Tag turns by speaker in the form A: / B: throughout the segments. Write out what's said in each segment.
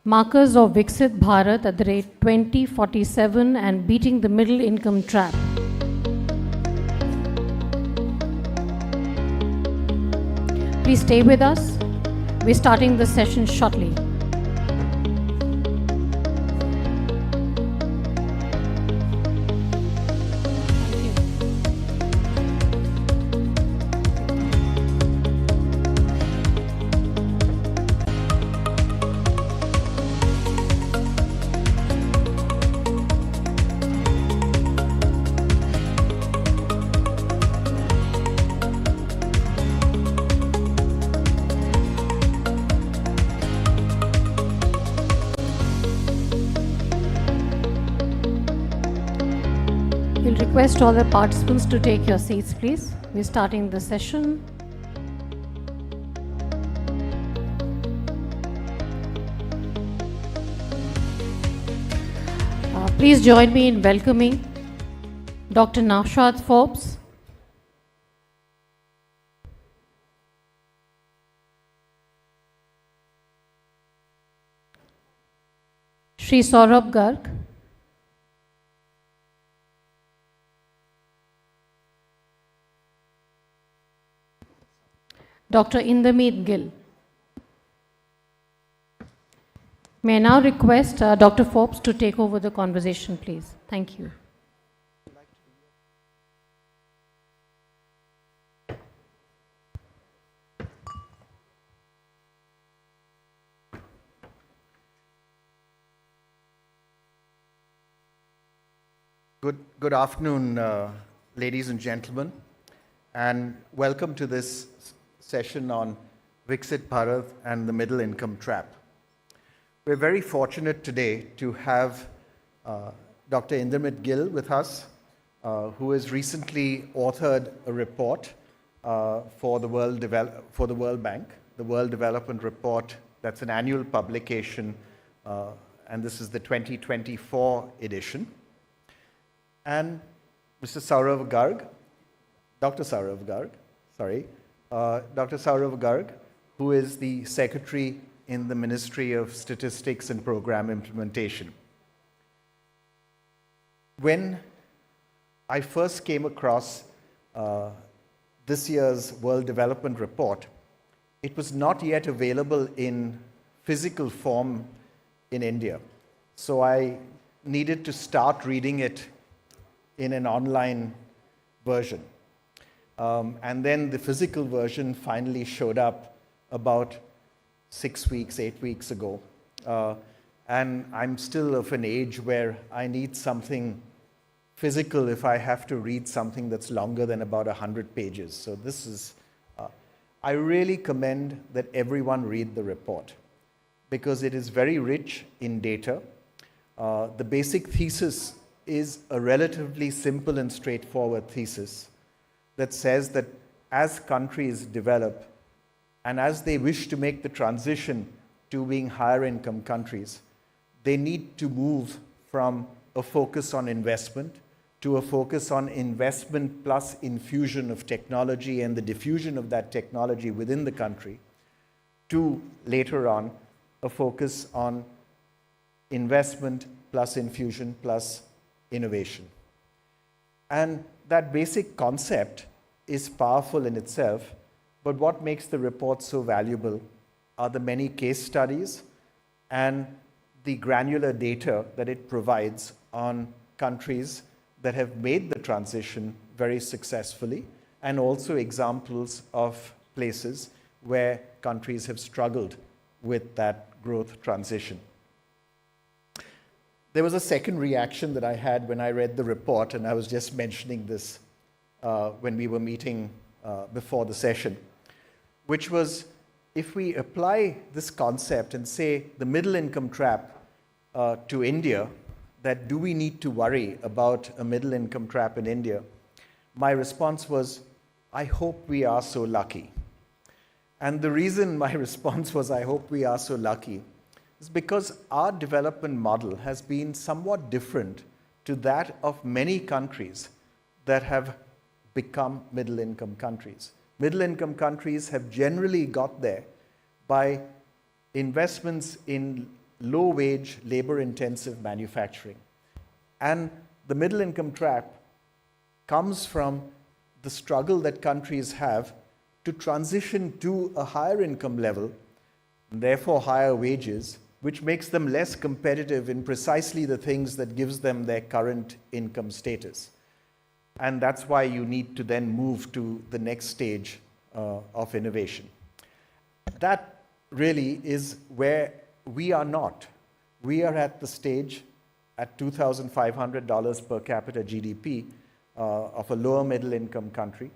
A: Markers of Viksit Bharat at the rate 2047 and beating the middle income trap. Please stay with us. We're starting the session shortly. We'll request all the participants to take your seats, please. We're starting the session. Please join me in welcoming Dr. Naushad Forbes, Shri Saurabh Garg, Dr. Indermeet Gill. May I now request Dr. Forbes to take over the conversation, please. Thank you.
B: Good afternoon, ladies and gentlemen, and welcome to this session on Viksit Bharat and the middle income trap. We're very fortunate today to have Dr. Indermeet Gill with us, who has recently authored a report for the World Bank, the World Development Report. That's an annual publication, and this is the 2024 edition. And Mr. Saurabh Garg, Dr. Saurabh Garg, who is the Secretary in the Ministry of Statistics and Program Implementation. When I first came across this year's World Development Report, it was not yet available in physical form in India. So I needed to start reading it in an online version. And then the physical version finally showed up about 8 weeks ago. And I'm still of an age where I need something physical if I have to read something that's longer than about 100 pages. So this is, I really commend that everyone read the report because it is very rich in data. The basic thesis is a relatively simple and straightforward thesis that says that as countries develop and as they wish to make the transition to being higher income countries, they need to move from a focus on investment to a focus on investment plus infusion of technology and the diffusion of that technology within the country, to later on a focus on investment plus infusion plus innovation. And that basic concept is powerful in itself, but what makes the report so valuable are the many case studies and the granular data that it provides on countries that have made the transition very successfully, and also examples of places where countries have struggled with that growth transition. There was a second reaction that I had when I read the report, and I was just mentioning this when we were meeting before the session, which was, if we apply this concept and say the middle income trap to India, that do we need to worry about a middle income trap in India? My response was, I hope we are so lucky. And the reason my response was, I hope we are so lucky, is because our development model has been somewhat different to that of many countries that have become middle-income countries. Middle-income countries have generally got there by investments in low-wage, labor-intensive manufacturing. And the middle income trap comes from the struggle that countries have to transition to a higher income level, and therefore higher wages, which makes them less competitive in precisely the things that gives them their current income status. And that's why you need to then move to the next stage of innovation. That really is where we are not. We are at the stage at $2,500 per capita GDP of a lower middle income country.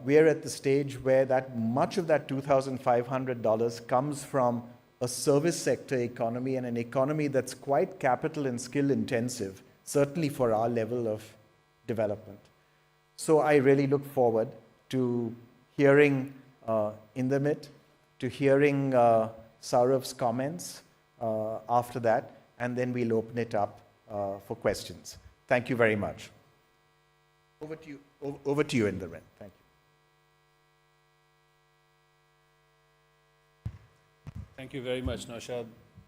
B: We are at the stage where much of that $2,500 comes from a service sector economy and an economy that's quite capital and skill intensive, certainly for our level of development. So I really look forward to hearing Indermit, to hearing Saurav's comments after that, and then we'll open it up for questions. Thank you very much. Over to you, Indermit. Thank you.
C: Thank you very much, Naushad.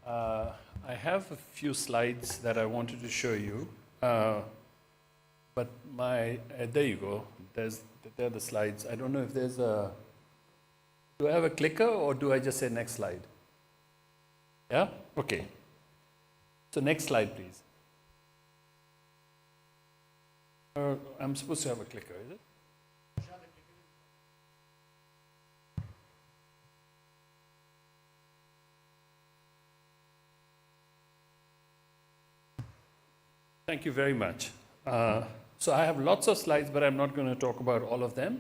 C: I have a few slides that I wanted to show you, but there you go. There are the slides. I don't know if there's a. Do I have a clicker or do I just say next slide? Yeah? Okay. So next slide, please. I'm supposed to have a clicker, is it? Thank you very much. So I have lots of slides, but I'm not going to talk about all of them.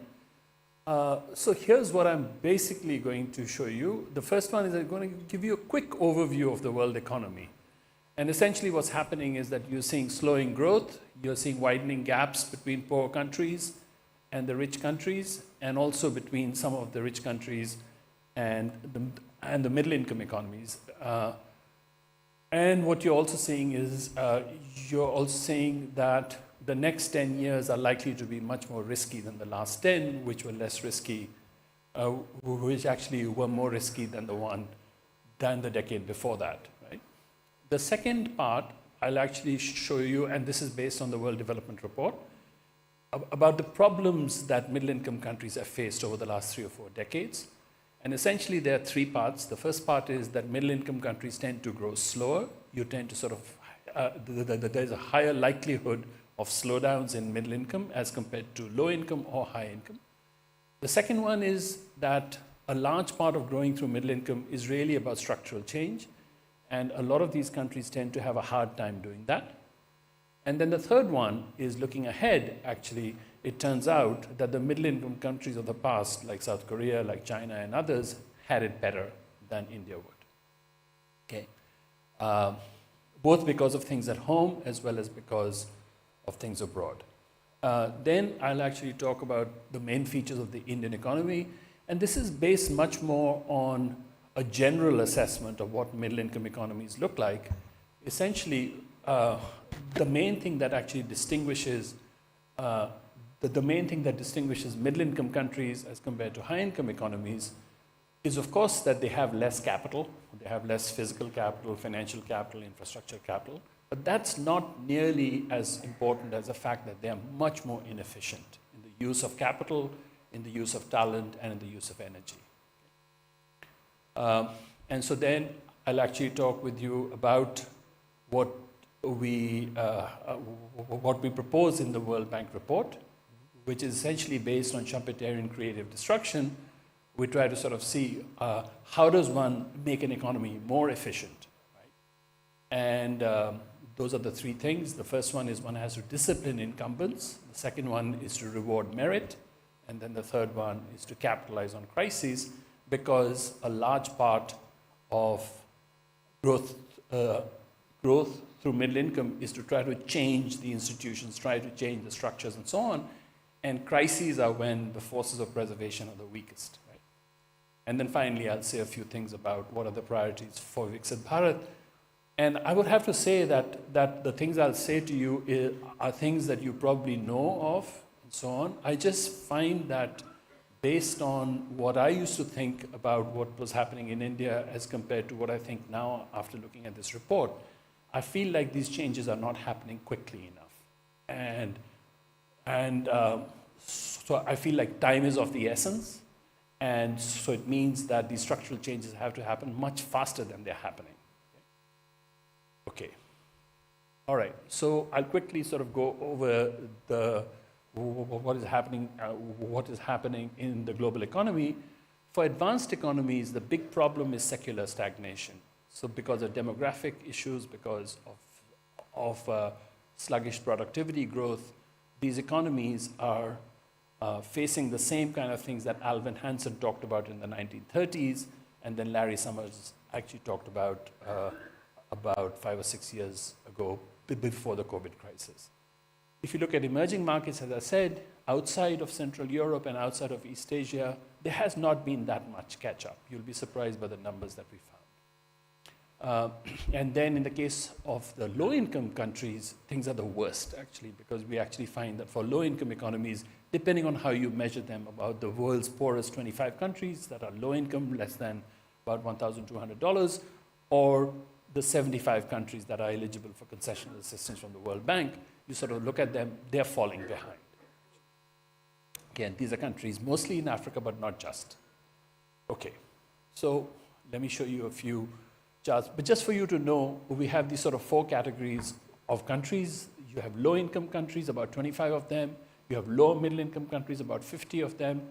C: So here's what I'm basically going to show you. The first one is I'm going to give you a quick overview of the world economy. And essentially what's happening is that you're seeing slowing growth, you're seeing widening gaps between poor countries and the rich countries, and also between some of the rich countries and the middle income economies. And what you're also seeing is you're also seeing that the next 10 years are likely to be much more risky than the last 10, which were less risky, which actually were more risky than the decade before that. Right? The second part I'll actually show you, and this is based on the World Development Report, about the problems that middle-income countries have faced over the last 3 or 4 decades. And essentially, there are 3 parts. The first part is that middle-income countries tend to grow slower. You tend to sort of, there's a higher likelihood of slowdowns in middle income as compared to low income or high income. The second one is that a large part of growing through middle income is really about structural change. And a lot of these countries tend to have a hard time doing that. And then the third one is looking ahead. Actually, it turns out that the middle-income countries of the past, like South Korea, like China and others, had it better than India would. Okay, both because of things at home as well as because of things abroad. Then I'll actually talk about the main features of the Indian economy, and this is based much more on a general assessment of what middle-income economies look like. Essentially, the main thing that actually distinguishes middle-income countries as compared to high-income economies is, of course, that they have less capital. They have less physical capital, financial capital, infrastructure capital. But that's not nearly as important as the fact that they are much more inefficient in the use of capital, in the use of talent, and in the use of energy. And so then I'll actually talk with you about what we propose in the World Bank report, which is essentially based on Schumpeterian creative destruction. We try to sort of see how does one make an economy more efficient, right? And those are the 3 things. The first one is one has to discipline incumbents. The second one is to reward merit. And then the third one is to capitalize on crises, because a large part of growth through middle income is to try to change the institutions, try to change the structures and so on. And crises are when the forces of preservation are the weakest. Right? And then finally, I'll say a few things about what are the priorities for Viksit Bharat. And I would have to say that the things I'll say to you are things that you probably know of and so on. I just find that based on what I used to think about what was happening in India as compared to what I think now after looking at this report, I feel like these changes are not happening quickly enough. So I feel like time is of the essence. And so it means that these structural changes have to happen much faster than they're happening. Okay. All right. So I'll quickly sort of go over what is happening in the global economy. For advanced economies, the big problem is secular stagnation. So because of demographic issues, because of sluggish productivity growth, these economies are facing the same kind of things that Alvin Hansen talked about in the 1930s, and then Larry Summers actually talked about 5 or 6 years ago, before the COVID crisis. If you look at emerging markets, as I said, outside of Central Europe and outside of East Asia, there has not been that much catch-up. You'll be surprised by the numbers that we found. And then in the case of the low-income countries, things are the worst, actually, because we actually find that for low-income economies, depending on how you measure them, about the world's poorest 25 countries that are low-income, less than about $1,200, or the 75 countries that are eligible for concessional assistance from the World Bank, you sort of look at them, they're falling behind. Again, these are countries mostly in Africa, but not just. Okay, so let me show you a few charts. But just for you to know, we have these sort of 4 categories of countries. You have low-income countries, about 25 of them. You have low middle-income countries, about 50 of them.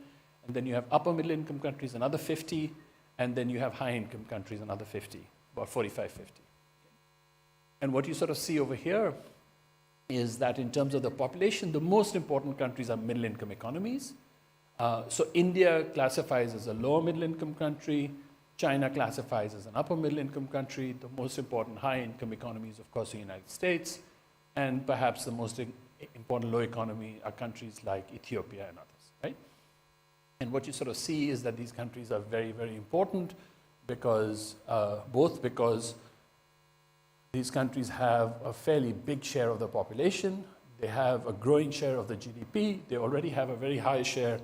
C: And then you have upper middle-income countries, another 50. And then you have high-income countries, another 50, about 45, 50. And what you sort of see over here is that in terms of the population, the most important countries are middle-income economies. So India classifies as a lower middle-income country. China classifies as an upper middle-income country. The most important high-income economies, of course, the United States. And perhaps the most important low economy are countries like Ethiopia and others, right? And what you sort of see is that these countries are very, very important because, both because these countries have a fairly big share of the population, they have a growing share of the GDP, they already have a very high share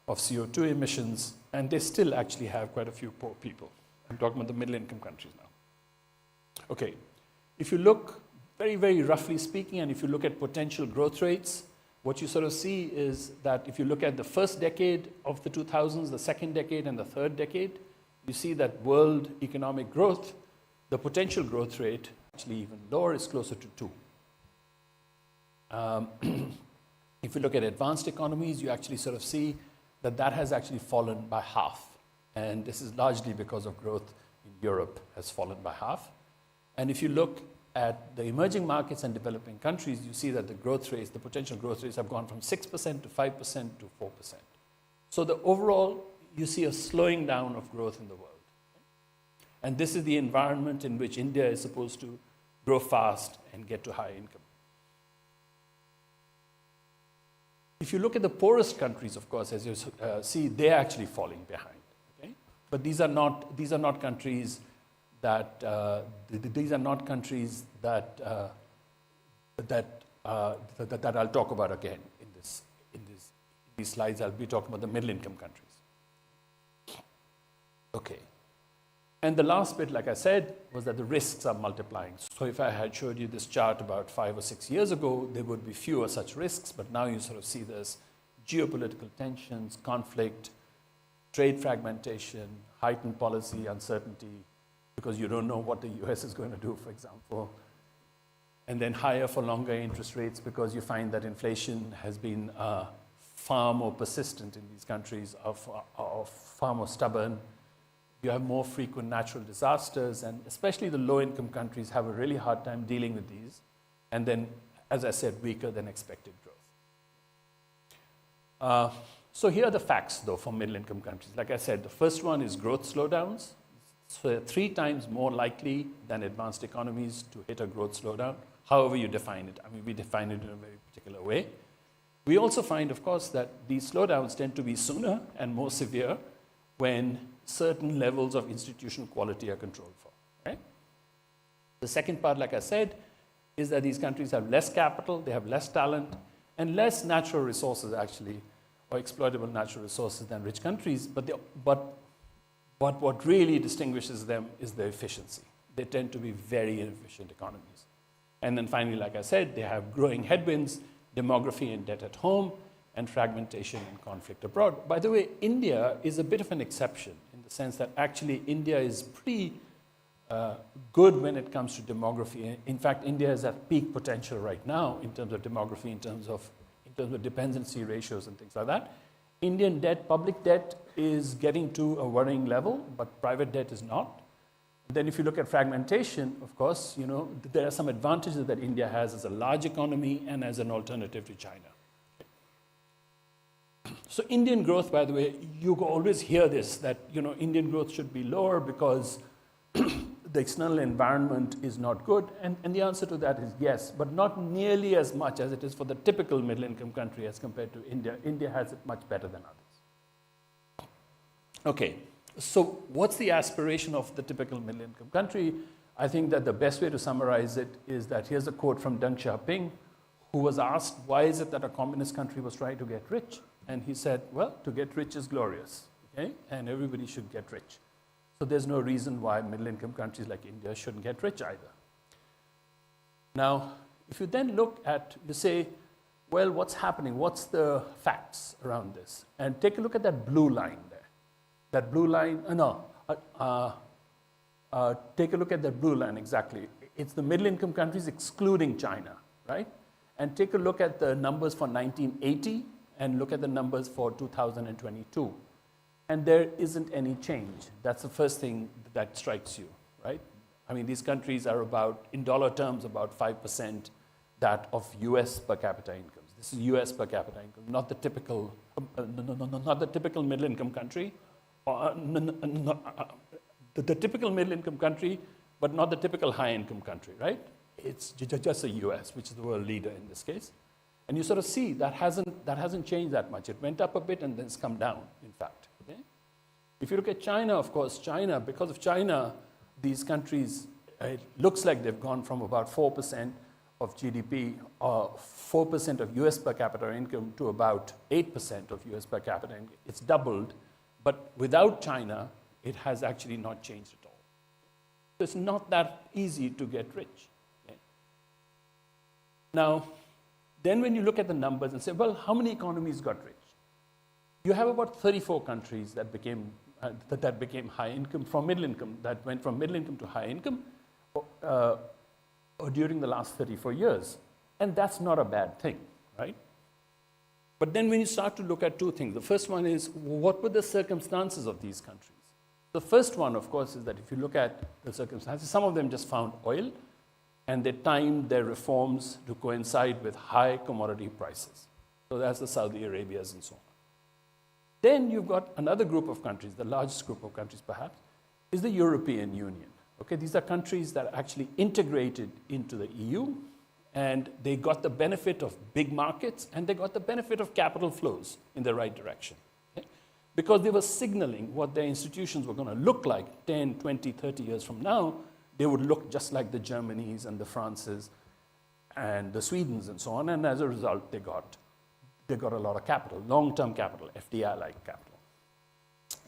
C: of CO2 emissions, and they still actually have quite a few poor people. I'm talking about the middle-income countries now. Okay, if you look very, very roughly speaking, and if you look at potential growth rates, what you sort of see is that if you look at the first decade of the 2000s, the second decade, and the third decade, you see that world economic growth, the potential growth rate, actually even lower, is closer to 2. If you look at advanced economies, you actually sort of see that that has actually fallen by half. And this is largely because of growth in Europe has fallen by half. And if you look at the emerging markets and developing countries, you see that the growth rates, the potential growth rates have gone from 6% to 5% to 4%. So the overall, you see a slowing down of growth in the world. And this is the environment in which India is supposed to grow fast and get to high income. If you look at the poorest countries, of course, as you see, they're actually falling behind. Okay? But these are not countries that that I'll talk about again in these slides. I'll be talking about the middle-income countries. Okay. And the last bit, like I said, was that the risks are multiplying. So if I had showed you this chart about 5 or 6 years ago, there would be fewer such risks, but now you sort of see this geopolitical tensions, conflict, trade fragmentation, heightened policy uncertainty, because you don't know what the US is going to do, for example. And then higher for longer interest rates because you find that inflation has been far more persistent in these countries, far more stubborn. You have more frequent natural disasters, and especially the low-income countries have a really hard time dealing with these. And then, as I said, weaker than expected growth. So here are the facts, though, for middle-income countries. Like I said, the first one is growth slowdowns. So they're 3 times more likely than advanced economies to hit a growth slowdown, however you define it. I mean, we define it in a very particular way. We also find, of course, that these slowdowns tend to be sooner and more severe when certain levels of institutional quality are controlled for. Right? The second part, like I said, is that these countries have less capital, they have less talent, and less natural resources, actually, or exploitable natural resources than rich countries, but what really distinguishes them is their efficiency. They tend to be very inefficient economies. And then finally, like I said, they have growing headwinds, demography and debt at home, and fragmentation and conflict abroad. By the way, India is a bit of an exception in the sense that actually India is pretty good when it comes to demography. In fact, India is at peak potential right now in terms of demography, in terms of dependency ratios and things like that. Indian debt, public debt, is getting to a worrying level, but private debt is not. Then if you look at fragmentation, of course, there are some advantages that India has as a large economy and as an alternative to China. So Indian growth, by the way, you always hear this, that Indian growth should be lower because the external environment is not good. And the answer to that is yes, but not nearly as much as it is for the typical middle-income country as compared to India. India has it much better than others. Okay, so what's the aspiration of the typical middle-income country? I think that the best way to summarize it is that here's a quote from Deng Xiaoping, who was asked, why is it that a communist country was trying to get rich? And he said, well, to get rich is glorious, okay? And everybody should get rich. So there's no reason why middle-income countries like India shouldn't get rich either. Now, if you then look at, you say, well, what's happening? What's the facts around this? And take a look at that blue line there. That blue line, take a look at that blue line exactly. It's the middle-income countries excluding China, right? And take a look at the numbers for 1980 and look at the numbers for 2022. And there isn't any change. That's the first thing that strikes you, right? I mean, these countries are about, in dollar terms, about 5% that of US per capita incomes. This is US per capita income, not the typical, not the typical middle-income country. The typical middle-income country, but not the typical high-income country, right? It's just the US, which is the world leader in this case. And you sort of see that hasn't changed that much. It went up a bit and then it's come down, in fact. Okay? If you look at China, of course, because of China, these countries, it looks like they've gone from about 4% of GDP, 4% of US per capita income to about 8% of US per capita income. It's doubled, but without China, it has actually not changed at all. So it's not that easy to get rich. Okay? Now, then when you look at the numbers and say, well, how many economies got rich? You have about 34 countries that became high income from middle income, that went from middle income to high income during the last 34 years. And that's not a bad thing, right? But then when you start to look at two things, the first one is, what were the circumstances of these countries? The first one, of course, is that if you look at the circumstances, some of them just found oil, and they timed their reforms to coincide with high commodity prices. So that's the Saudi Arabias and so on. Then you've got another group of countries, the largest group of countries perhaps, is the European Union. Okay, these are countries that are actually integrated into the EU, and they got the benefit of big markets, and they got the benefit of capital flows in the right direction. Okay? Because they were signaling what their institutions were going to look like 10, 20, 30 years from now. They would look just like the Germanys and the Frances and the Swedens and so on, and as a result, they got a lot of capital, long-term capital, FDI-like capital.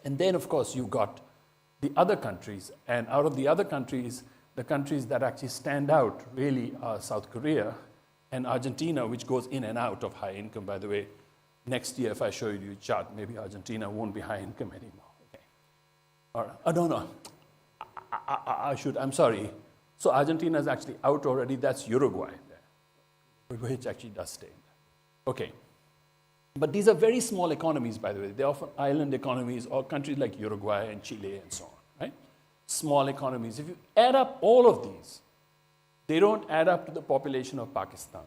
C: And then, of course, you got the other countries, and out of the other countries, the countries that actually stand out really are South Korea and Argentina, which goes in and out of high income, by the way. Next year, if I show you a chart, maybe Argentina won't be high income anymore. Okay. All right. No. I'm sorry. So Argentina is actually out already. That's Uruguay there, which actually does stay in there. Okay. But these are very small economies, by the way. They're often island economies or countries like Uruguay and Chile and so on, right? Small economies. If you add up all of these, they don't add up to the population of Pakistan.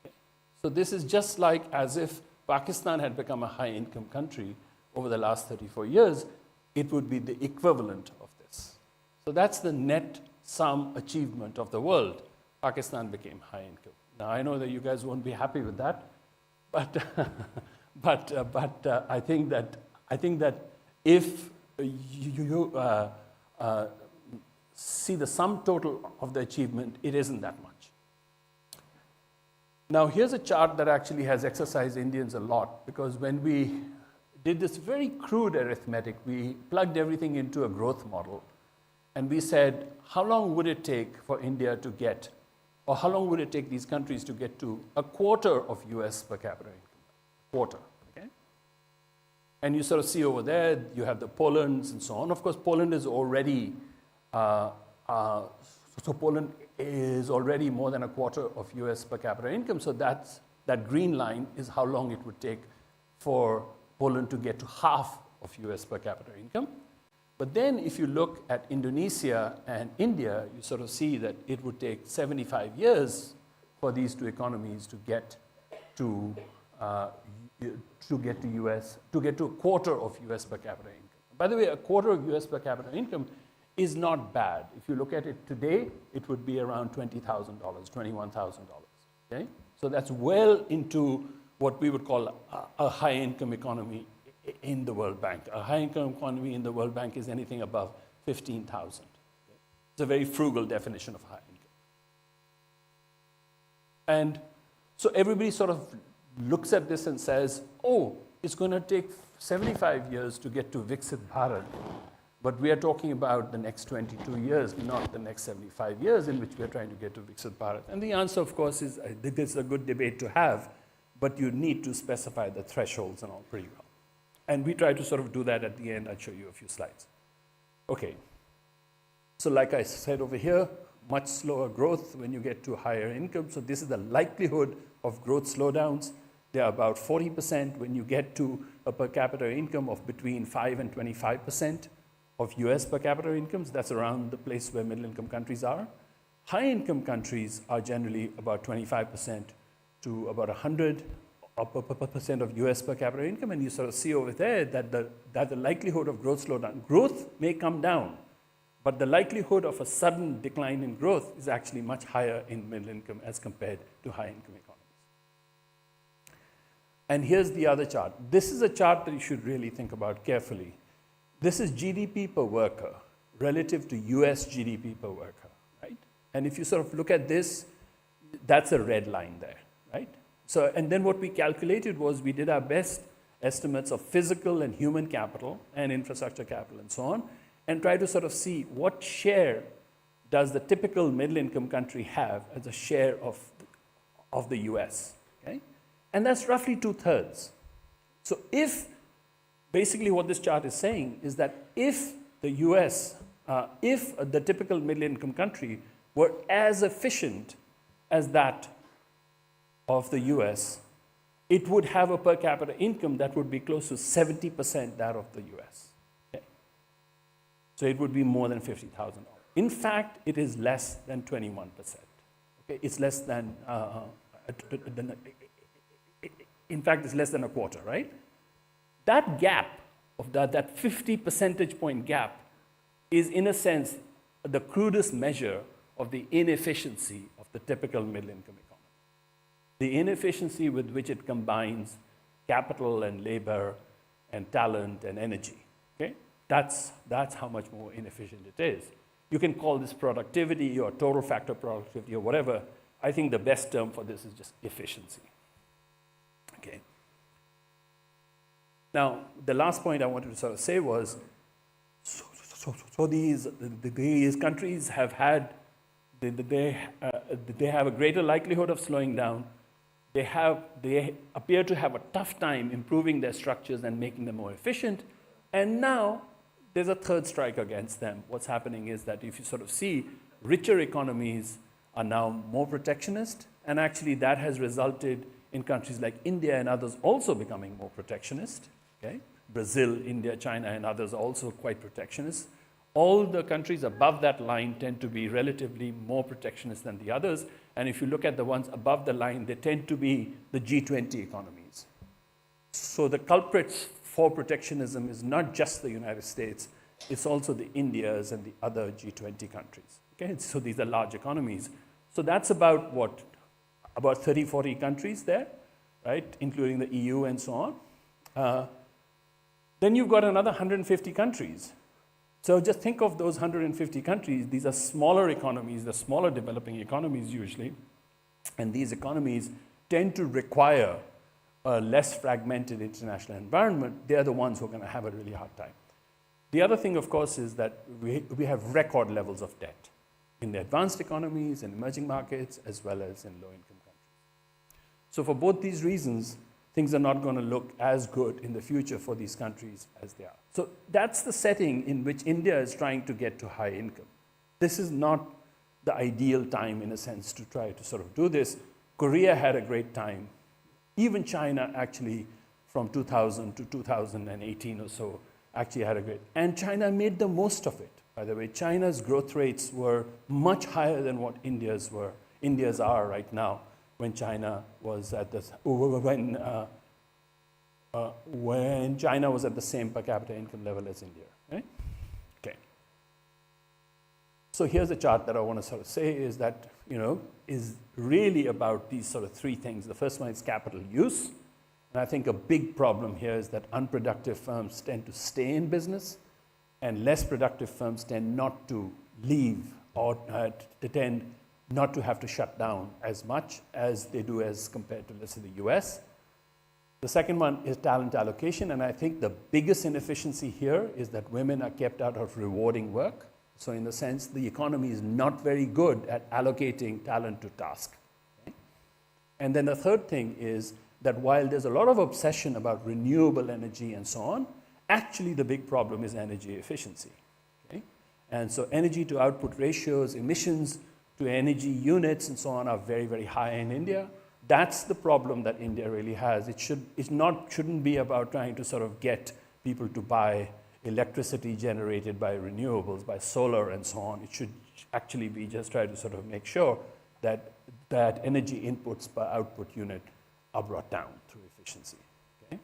C: Okay? So this is just like as if Pakistan had become a high-income country over the last 34 years, it would be the equivalent of this. So that's the net sum achievement of the world. Pakistan became high income. Now, I know that you guys won't be happy with that, but I think that if you see the sum total of the achievement, it isn't that much. Now, here's a chart that actually has exercised Indians a lot, because when we did this very crude arithmetic, we plugged everything into a growth model, and we said, how long would it take for India to get, or how long would it take these countries to get to a quarter of US per capita income? Quarter, okay? And you sort of see over there, you have the Polands and so on. Of course, Poland is already, so Poland is already more than a quarter of US per capita income. So that green line is how long it would take for Poland to get to half of US per capita income. But then if you look at Indonesia and India, you sort of see that it would take 75 years for these two economies to get to US, to get to a quarter of US per capita income. By the way, a quarter of US per capita income is not bad. If you look at it today, it would be around $20,000, $21,000, okay? So that's well into what we would call a high-income economy in the World Bank. A high-income economy in the World Bank is anything above 15,000. It's a very frugal definition of high income. And so everybody sort of looks at this and says, oh, it's going to take 75 years to get to Viksit Bharat. But we are talking about the next 22 years, not the next 75 years in which we are trying to get to Viksit Bharat. And the answer, of course, is this is a good debate to have, but you need to specify the thresholds and all pretty well. And we try to sort of do that at the end. I'll show you a few slides. Okay. So like I said over here, much slower growth when you get to higher income. So this is the likelihood of growth slowdowns. They're about 40% when you get to a per capita income of between 5 and 25% of US per capita incomes. That's around the place where middle income countries are. High income countries are generally about 25% to about 100% of US per capita income. And you sort of see over there that the likelihood of growth slowdown, growth may come down, but the likelihood of a sudden decline in growth is actually much higher in middle income as compared to high income economies. And here's the other chart. This is a chart that you should really think about carefully. This is GDP per worker relative to US GDP per worker, right? And if you sort of look at this, that's a red line there, right? So, and then what we calculated was we did our best estimates of physical and human capital and infrastructure capital and so on, and try to sort of see what share does the typical middle income country have as a share of the US, okay? And that's roughly 2/3. So basically what this chart is saying is that if the US, if the typical middle income country were as efficient as that of the US, it would have a per capita income that would be close to 70% that of the US. Okay? So it would be more than $50,000. In fact, it is less than 21%. Okay? It's less than, in fact, it's less than a quarter, right? That gap, of that 50 percentage point gap, is in a sense the crudest measure of the inefficiency of the typical middle income economy. The inefficiency with which it combines capital and labor and talent and energy. Okay? That's how much more inefficient it is. You can call this productivity or total factor productivity or whatever. I think the best term for this is just efficiency. Okay. Now, the last point I wanted to sort of say was, so these countries have had, they have a greater likelihood of slowing down. They appear to have a tough time improving their structures and making them more efficient. And now there's a third strike against them. What's happening is that if you sort of see, richer economies are now more protectionist, and actually that has resulted in countries like India and others also becoming more protectionist. Okay? Brazil, India, China, and others are also quite protectionist. All the countries above that line tend to be relatively more protectionist than the others. And if you look at the ones above the line, they tend to be the G20 economies. So the culprits for protectionism is not just the United States, it's also the Indias and the other G20 countries. Okay? So these are large economies. So that's about what? About 30, 40 countries there, right? Including the EU and so on. Then you've got another 150 countries. So just think of those 150 countries. These are smaller economies, the smaller developing economies usually. And these economies tend to require a less fragmented international environment, they're the ones who are going to have a really hard time. The other thing, of course, is that we have record levels of debt in the advanced economies and emerging markets, as well as in low-income countries. So for both these reasons, things are not going to look as good in the future for these countries as they are. So that's the setting in which India is trying to get to high income. This is not the ideal time, in a sense, to try to sort of do this. Korea had a great time. Even China, actually, from 2000 to 2018 or so, actually had a great, and China made the most of it. By the way, China's growth rates were much higher than what India's were. India's are right now. When China was at the when China was at the same per capita income level as India, right? Okay. So here's a chart that I want to sort of say is that, is really about these sort of three things. The first one is capital use. And I think a big problem here is that unproductive firms tend to stay in business, and less productive firms tend not to leave or tend not to have to shut down as much as they do as compared to, let's say, the US. The second one is talent allocation, and I think the biggest inefficiency here is that women are kept out of rewarding work. So in the sense, the economy is not very good at allocating talent to task. Okay? And then the third thing is that while there's a lot of obsession about renewable energy and so on, actually the big problem is energy efficiency. Okay? And so energy to output ratios, emissions to energy units and so on are very, very high in India. That's the problem that India really has. Shouldn't be about trying to sort of get people to buy electricity generated by renewables, by solar and so on. It should actually be just try to sort of make sure that energy inputs per output unit are brought down through efficiency, okay?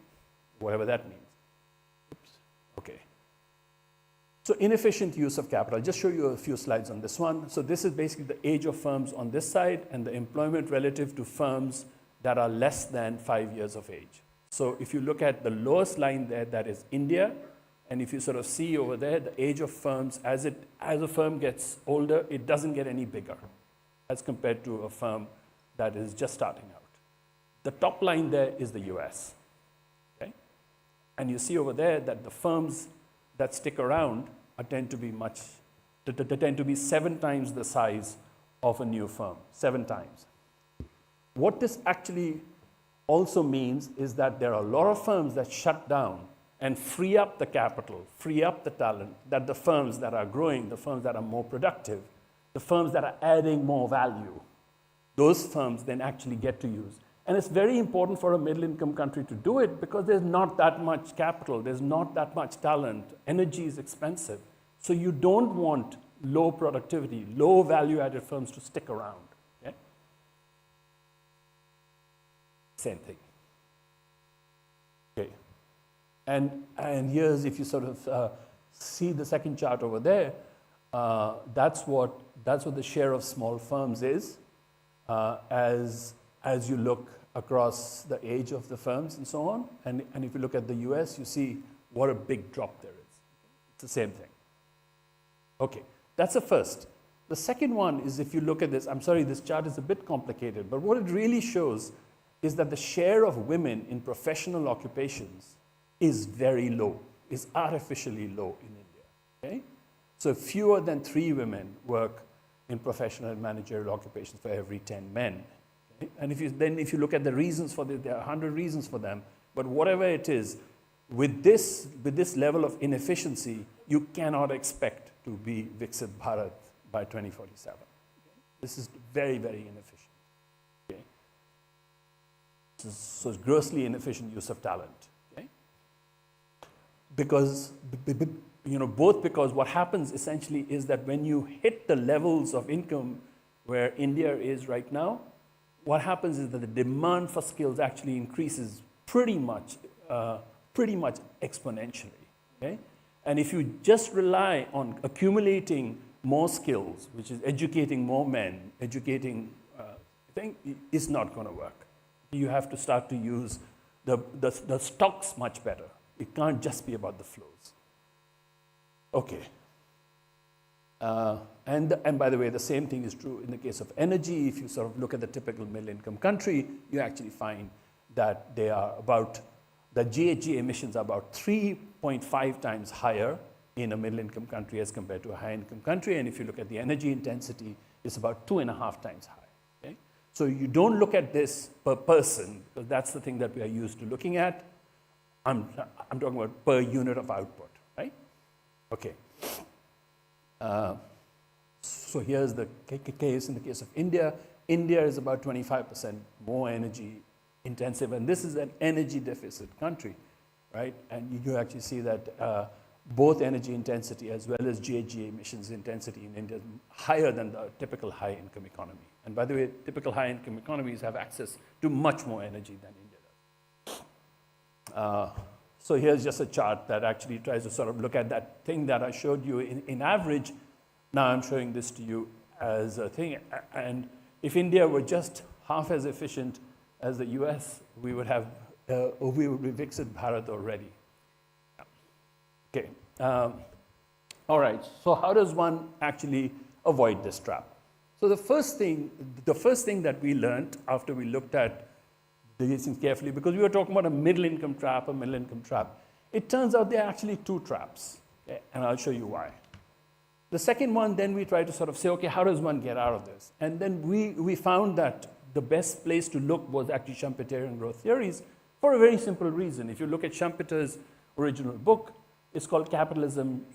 C: Whatever that means. Oops. Okay. So inefficient use of capital. I'll just show you a few slides on this one. So this is basically the age of firms on this side and the employment relative to firms that are less than 5 years of age. So if you look at the lowest line there, that is India. And if you sort of see over there, the age of firms, as a firm gets older, it doesn't get any bigger as compared to a firm that is just starting out. The top line there is the US. Okay? And you see over there that the firms that stick around tend to be 7 times the size of a new firm, 7 times. What this actually also means is that there are a lot of firms that shut down and free up the capital, free up the talent, that the firms that are growing, the firms that are more productive, the firms that are adding more value, those firms then actually get to use. And it's very important for a middle-income country to do it because there's not that much capital, there's not that much talent, energy is expensive. So you don't want low productivity, low value-added firms to stick around. Okay? Same thing. Okay. And here's, if you sort of see the second chart over there, that's what the share of small firms is as you look across the age of the firms and so on. And if you look at the US, you see what a big drop there is. It's the same thing. Okay, that's the first. The second one is, if you look at this, I'm sorry, this chart is a bit complicated, but what it really shows is that the share of women in professional occupations is very low, is artificially low in India. Okay? So fewer than 3 women work in professional and managerial occupations for every 10 men. Okay? And if you look at the reasons for this, there are 100 reasons for them, but whatever it is, with this level of inefficiency, you cannot expect to be Viksit Bharat by 2047. Okay? This is very, very inefficient. Okay? So it's grossly inefficient use of talent. Okay? Because, both because what happens essentially is that when you hit the levels of income where India is right now, what happens is that the demand for skills actually increases pretty much exponentially. Okay? And if you just rely on accumulating more skills, which is educating more men, it's not going to work. You have to start to use the stocks much better. It can't just be about the flows. Okay. And by the way, the same thing is true in the case of energy. If you sort of look at the typical middle-income country, you actually find that they are about, the GHG emissions are about 3.5 times higher in a middle-income country as compared to a high-income country. And if you look at the energy intensity, it's about 2.5 times higher. Okay? So you don't look at this per person, because that's the thing that we are used to looking at. I'm talking about per unit of output, right? Okay. So here's the case in the case of India. India is about 25% more energy intensive, and this is an energy deficit country, right? And you actually see that both energy intensity as well as GHG emissions intensity in India is higher than the typical high-income economy. And by the way, typical high-income economies have access to much more energy than India does. So here's just a chart that actually tries to sort of look at that thing that I showed you in average. Now I'm showing this to you as a thing. And if India were just half as efficient as the US, we would be Viksit Bharat already. Okay. All right. So how does one actually avoid this trap? So the first thing that we learned after we looked at these things carefully, because we were talking about a middle-income trap, it turns out there are actually two traps, okay? And I'll show you why. The second one, then we try to sort of say, okay, how does one get out of this? And then we found that the best place to look was actually Schumpeterian growth theories for a very simple reason. If you look at Schumpeter's original book, it's called Capitalism,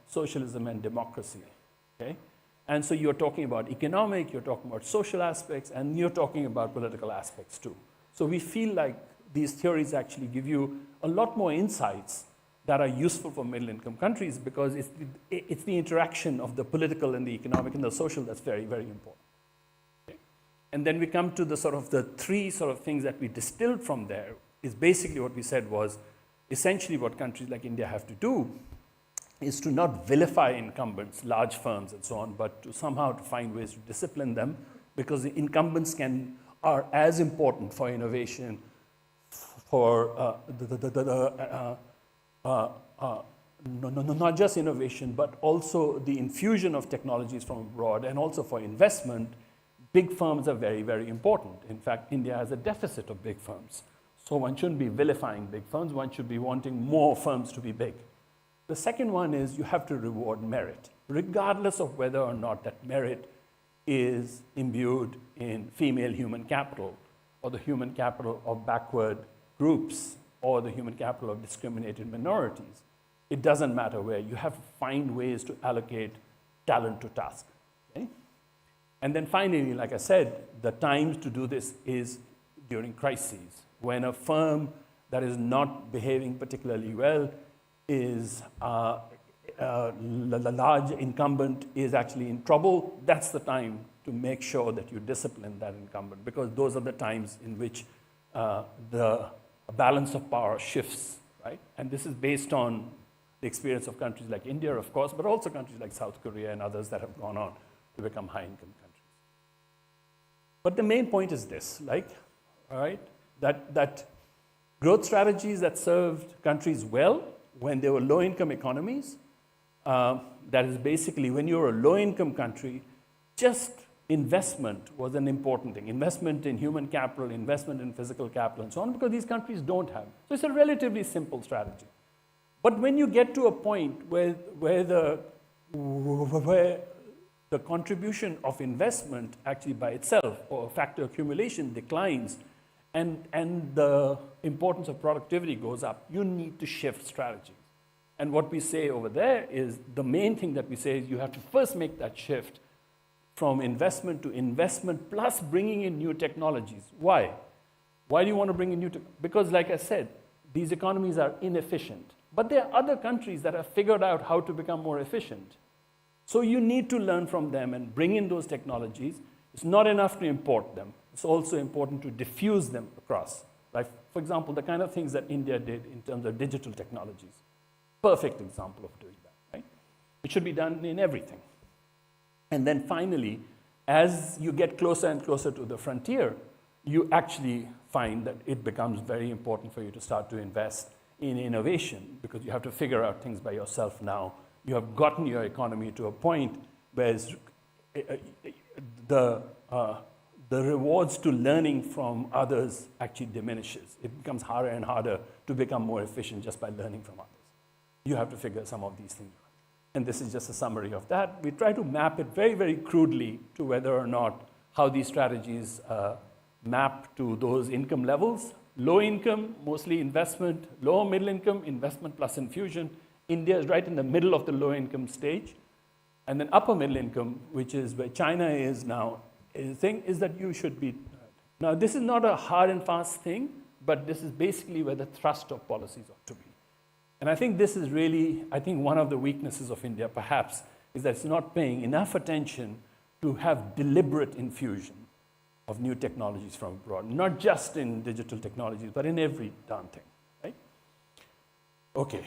C: Socialism, and Democracy, okay? And so you're talking about economic, you're talking about social aspects, and you're talking about political aspects too. So we feel like these theories actually give you a lot more insights that are useful for middle-income countries, because it's the interaction of the political and the economic and the social that's very, very important. Okay? And then we come to the sort of the three sort of things that we distilled from there is basically what we said was essentially what countries like India have to do is to not vilify incumbents, large firms and so on, but to somehow to find ways to discipline them, because the incumbents are as important for innovation, for not just innovation, but also the infusion of technologies from abroad, and also for investment. Big firms are very, very important. In fact, India has a deficit of big firms. So one shouldn't be vilifying big firms, one should be wanting more firms to be big. The second one is you have to reward merit, regardless of whether or not that merit is imbued in female human capital, or the human capital of backward groups, or the human capital of discriminated minorities. It doesn't matter where. You have to find ways to allocate talent to task. Okay? And then finally, like I said, the time to do this is during crises, when a firm that is not behaving particularly well is a large incumbent is actually in trouble. That's the time to make sure that you discipline that incumbent, because those are the times in which the balance of power shifts, right? And this is based on the experience of countries like India, of course, but also countries like South Korea and others that have gone on to become high-income countries. But the main point is this, like, all right, that growth strategies that served countries well when they were low-income economies, that is basically when you're a low-income country, just investment was an important thing. Investment in human capital, investment in physical capital, and so on, because these countries don't have. So it's a relatively simple strategy. But when you get to a point where the contribution of investment actually by itself, or factor accumulation, declines, and the importance of productivity goes up, you need to shift strategies. And what we say over there is, the main thing that we say is you have to first make that shift from investment to investment plus bringing in new technologies. Why? Why do you want to bring in new technologies? Because like I said, these economies are inefficient. But there are other countries that have figured out how to become more efficient. So you need to learn from them and bring in those technologies. It's not enough to import them. It's also important to diffuse them across. Like, for example, the kind of things that India did in terms of digital technologies. Perfect example of doing that, right? It should be done in everything. And then finally, as you get closer and closer to the frontier, you actually find that it becomes very important for you to start to invest in innovation, because you have to figure out things by yourself now. You have gotten your economy to a point whereas the, the rewards to learning from others actually diminishes. It becomes harder and harder to become more efficient just by learning from others. You have to figure some of these things out. And this is just a summary of that. We try to map it very, very crudely to whether or not how these strategies map to those income levels. Low income, mostly investment. Low middle income, investment plus infusion. India is right in the middle of the low income stage. And then upper middle income, which is where China is now, the thing is that you should be. Now, this is not a hard and fast thing, but this is basically where the thrust of policies ought to be. And I think this is really, I think one of the weaknesses of India, perhaps, is that it's not paying enough attention to have deliberate infusion of new technologies from abroad, not just in digital technologies, but in every darn thing, right? Okay.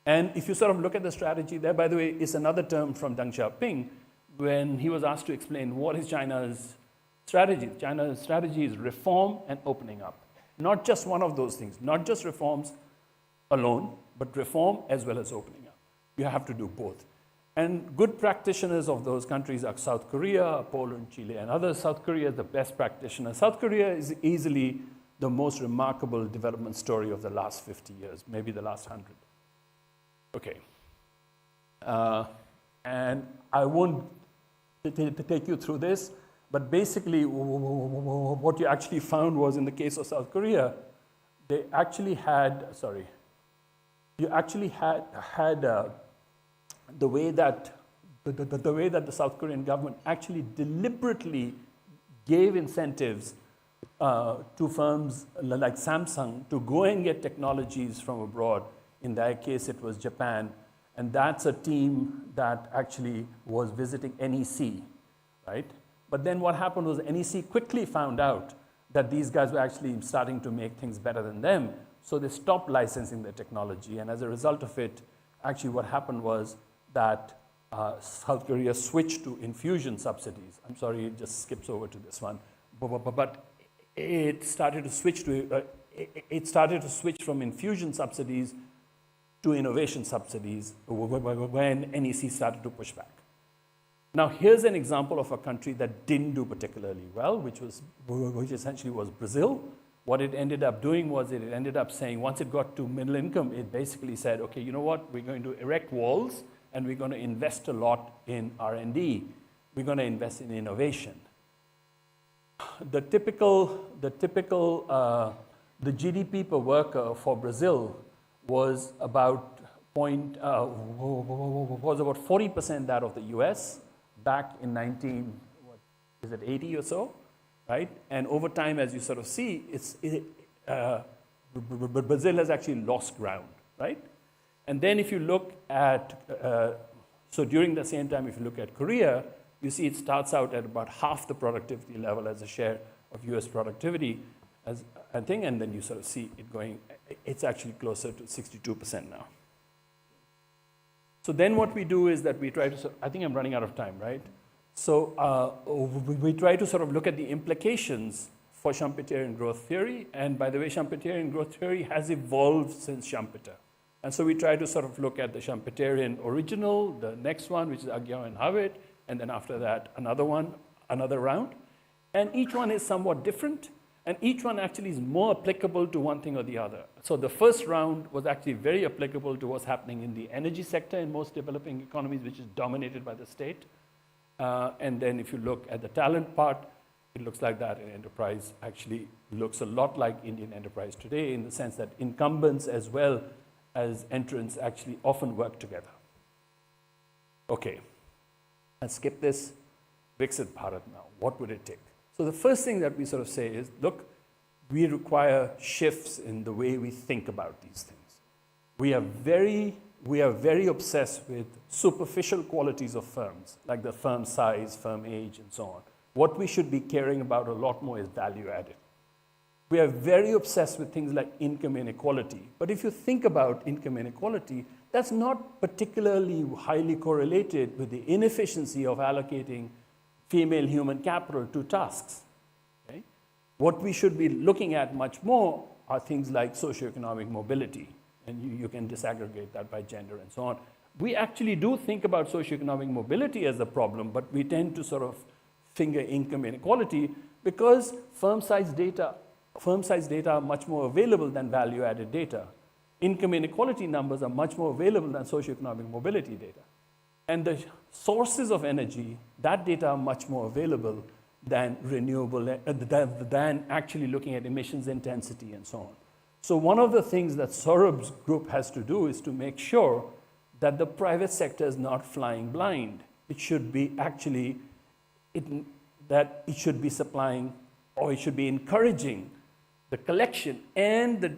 C: And if you sort of look at the strategy there, by the way, is another term from Deng Xiaoping when he was asked to explain what is China's strategy. China's strategy is reform and opening up. Not just one of those things, not just reforms alone, but reform as well as opening up. You have to do both. And good practitioners of those countries are South Korea, Poland, Chile, and others. South Korea is the best practitioner. South Korea is easily the most remarkable development story of the last 50 years, maybe the last 100. Okay. And I won't take you through this, but basically what you actually found was in the case of South Korea, they actually had, the way that the South Korean government actually deliberately gave incentives to firms like Samsung to go and get technologies from abroad. In their case, it was Japan. And that's a team that actually was visiting NEC, right? But then what happened was NEC quickly found out that these guys were actually starting to make things better than them. So they stopped licensing the technology. And as a result of it, actually what happened was that South Korea switched to infusion subsidies. I'm sorry, it just skips over to this one. But it started to switch from infusion subsidies to innovation subsidies when NEC started to push back. Now, here's an example of a country that didn't do particularly well, which essentially was Brazil. What it ended up doing was it ended up saying, once it got to middle income, it basically said, okay, you know what, we're going to erect walls and we're going to invest a lot in R&D. We're going to invest in innovation. The GDP per worker for Brazil was about 40% that of the US back in 80 or so, right? And over time, as you sort of see, Brazil has actually lost ground, right? And then if you look at, so during the same time, if you look at Korea, you see it starts out at about half the productivity level as a share of US productivity as a thing, and then you sort of see it going, it's actually closer to 62% now. So then what we do is that we try to, I think I'm running out of time, right? So we try to sort of look at the implications for Schumpeterian growth theory. And by the way, Schumpeterian growth theory has evolved since Schumpeter. And so we try to sort of look at the Schumpeterian original, the next one, which is Aguirre and Howitt, and then after that, another round. And each one is somewhat different. And each one actually is more applicable to one thing or the other. So the first round was actually very applicable to what's happening in the energy sector in most developing economies, which is dominated by the state. And then if you look at the talent part, it looks like that in enterprise actually looks a lot like Indian enterprise today in the sense that incumbents as well as entrants actually often work together. Okay, let's skip this. Viksit Bharat now. What would it take? So the first thing that we sort of say is, look, we require shifts in the way we think about these things. We are very obsessed with superficial qualities of firms, like the firm size, firm age, and so on. What we should be caring about a lot more is value added. We are very obsessed with things like income inequality. But if you think about income inequality, that's not particularly highly correlated with the inefficiency of allocating female human capital to tasks. Okay? What we should be looking at much more are things like socioeconomic mobility. And you can disaggregate that by gender and so on. we actually do think about socioeconomic mobility as a problem, but we tend to sort of finger income inequality because firm size data are much more available than value-added data. Income inequality numbers are much more available than socioeconomic mobility data. And the sources of energy, that data are much more available than renewable, than actually looking at emissions intensity and so on. So one of the things that Saurabh's group has to do is to make sure that the private sector is not flying blind. It should be actually, that it should be supplying, or it should be encouraging the collection and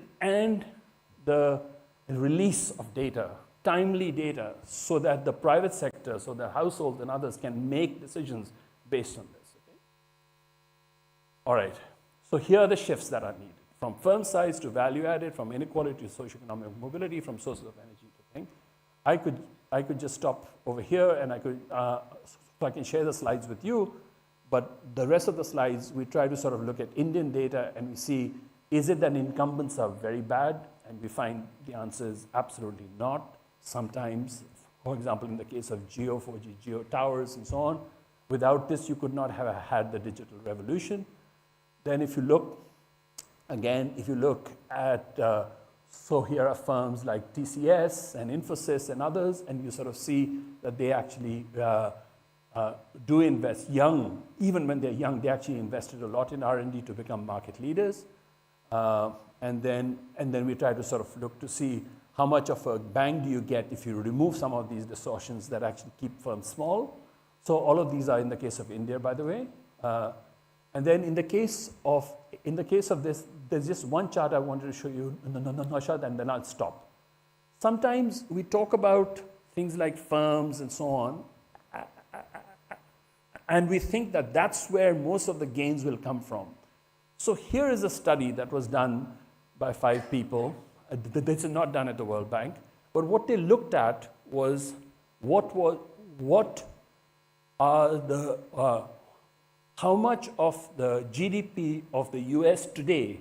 C: the release of data, timely data, so that the private sector, so that households and others can make decisions based on this. Okay? All right, so here are the shifts that are needed. From firm size to value added, from inequality to socioeconomic mobility, from sources of energy to things. I could just stop over here and I can share the slides with you, but the rest of the slides, we try to sort of look at Indian data and we see, is it that incumbents are very bad? And we find the answer is absolutely not. Sometimes, for example, in the case of Geo, 4G Geo towers and so on, without this, you could not have had the digital revolution. Then if you look, again, if you look at, so here are firms like TCS and Infosys and others, and you sort of see that they actually do invest young. Even when they're young, they actually invested a lot in R&D to become market leaders. And then we try to sort of look to see how much of a bang do you get if you remove some of these distortions that actually keep firms small. So all of these are in the case of India, by the way. And then in the case of this, there's just one chart I wanted to show you, Naushad, and then I'll stop. Sometimes we talk about things like firms and so on, and we think that that's where most of the gains will come from. So here is a study that was done by 5 people. This is not done at the World Bank, but what they looked at was how much of the GDP of the US today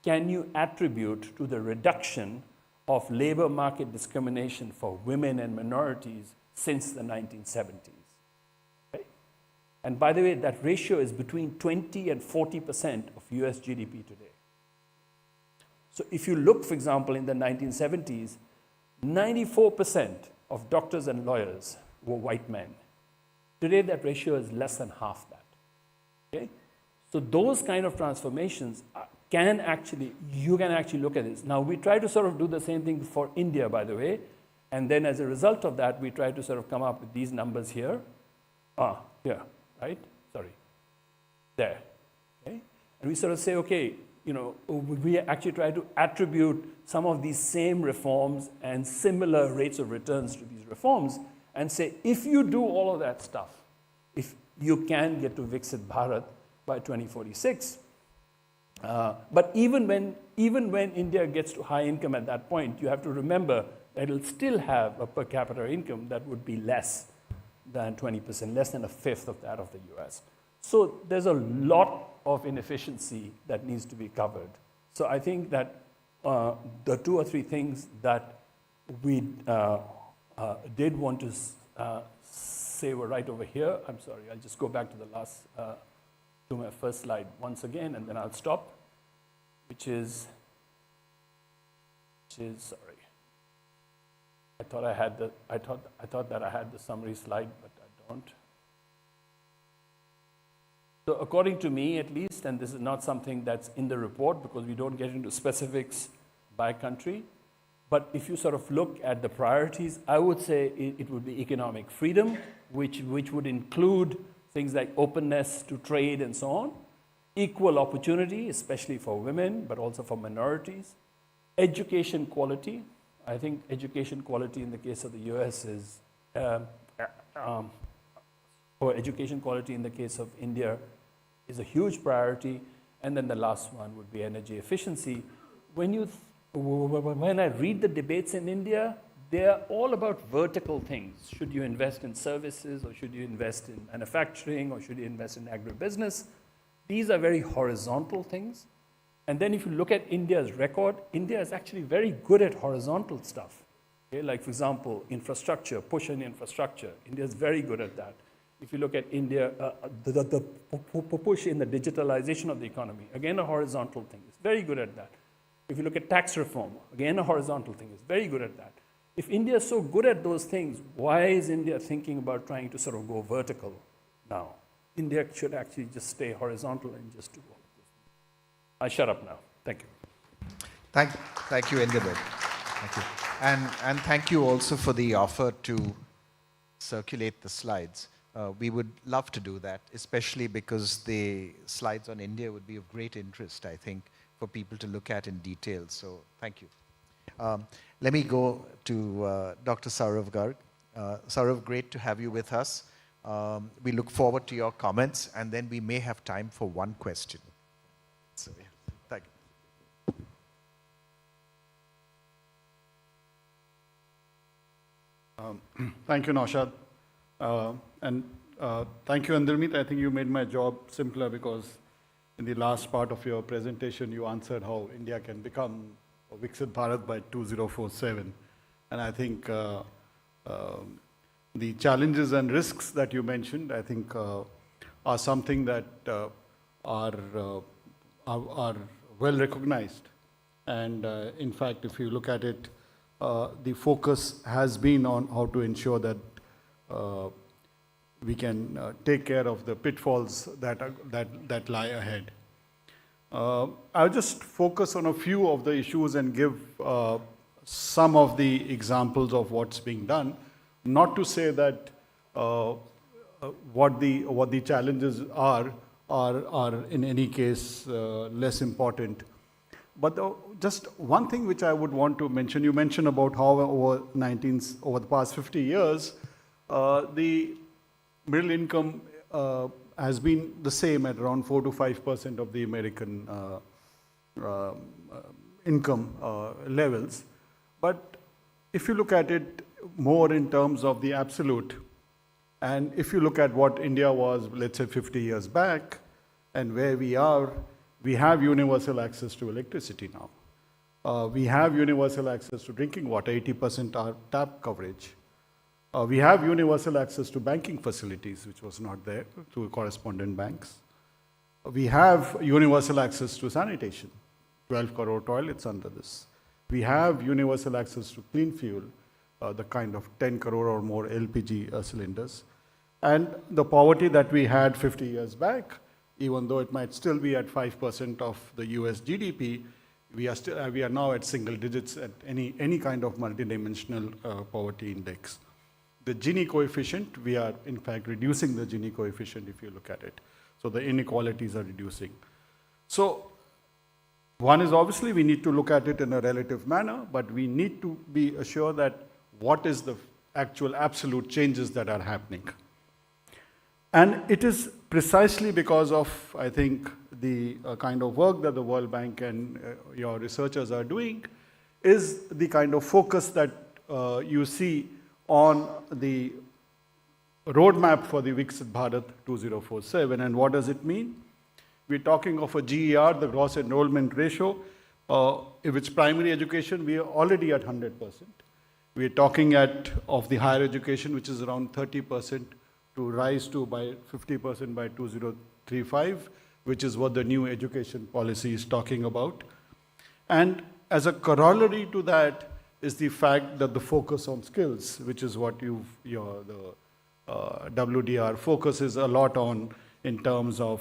C: can you attribute to the reduction of labor market discrimination for women and minorities since the 1970s? Okay? And by the way, that ratio is between 20 and 40% of US GDP today. So if you look, for example, in the 1970s, 94% of doctors and lawyers were white men. Today, that ratio is less than half that. Okay? So those kind of transformations you can actually look at this. Now, we try to sort of do the same thing for India, by the way, and then as a result of that, we try to sort of come up with these numbers here. Here, right? Sorry. There. Okay? And we sort of say, okay, you know, we actually try to attribute some of these same reforms and similar rates of returns to these reforms and say, if you do all of that stuff, if you can get to Viksit Bharat by 2046. But even when India gets to high income at that point, you have to remember that it'll still have a per capita income that would be less than 20%, less than a fifth of that of the US. So there's a lot of inefficiency that needs to be covered. So I think that the 2 or 3 things that we did want to say were right over here. I'm sorry, I'll just go back to the last, to my first slide once again, and then I'll stop, which is, sorry. I thought that I had the summary slide, but I don't. So according to me, at least, and this is not something that's in the report because we don't get into specifics by country, but if you sort of look at the priorities, I would say it would be economic freedom, which would include things like openness to trade and so on, equal opportunity, especially for women, but also for minorities, education quality. I think education quality in the case of the US is, or education quality in the case of India is a huge priority. And then the last one would be energy efficiency. When I read the debates in India, they're all about vertical things. Should you invest in services, or should you invest in manufacturing, or should you invest in agribusiness? These are very horizontal things. And then if you look at India's record, India is actually very good at horizontal stuff. Okay, like for example, infrastructure, push in infrastructure. India is very good at that. If you look at India, the push in the digitalization of the economy, again a horizontal thing, it's very good at that. If you look at tax reform, again a horizontal thing, it's very good at that. If India is so good at those things, why is India thinking about trying to sort of go vertical now? India should actually just stay horizontal and just do all of this. I shut up now. Thank you.
B: Thank you, Inderberg. Thank you. And thank you also for the offer to circulate the slides. We would love to do that, especially because the slides on India would be of great interest, I think, for people to look at in detail. So thank you. Let me go to Dr. Saurav Garg. Saurav, great to have you with us. We look forward to your comments, and then we may have time for one question. So, yeah, thank you.
D: Thank you, Naushad. And thank you, Andirmeet. I think you made my job simpler because in the last part of your presentation, you answered how India can become a Viksit Bharat by 2047. And I think the challenges and risks that you mentioned, I think, are something that are well recognized. And in fact, if you look at it, the focus has been on how to ensure that we can take care of the pitfalls that lie ahead. I'll just focus on a few of the issues and give some of the examples of what's being done. Not to say that what the challenges are in any case less important. But just one thing which I would want to mention, you mentioned about how over the past 50 years, the middle income has been the same at around 4 to 5% of the American income levels. But if you look at it more in terms of the absolute, and if you look at what India was, let's say 50 years back, and where we are, we have universal access to electricity now. We have universal access to drinking water, 80% are tap coverage. We have universal access to banking facilities, which was not there, through correspondent banks. We have universal access to sanitation, 12 crore toilets under this. We have universal access to clean fuel, the kind of 10 crore or more LPG cylinders. And the poverty that we had 50 years back, even though it might still be at 5% of the US GDP, we are now at single digits at any kind of multidimensional poverty index. The Gini coefficient, we are in fact reducing the Gini coefficient if you look at it. So the inequalities are reducing. So one is obviously we need to look at it in a relative manner, but we need to be assured that what is the actual absolute changes that are happening. And it is precisely because of, I think, the kind of work that the World Bank and your researchers are doing is the kind of focus that you see on the roadmap for the Viksit Bharat 2047. And what does it mean? We're talking of a GER, the gross enrollment ratio. If it's primary education, we are already at 100%. We're talking of the higher education, which is around 30%, to rise to by 50% by 2035, which is what the new education policy is talking about. And as a corollary to that is the fact that the focus on skills, which is what the WDR focuses a lot on in terms of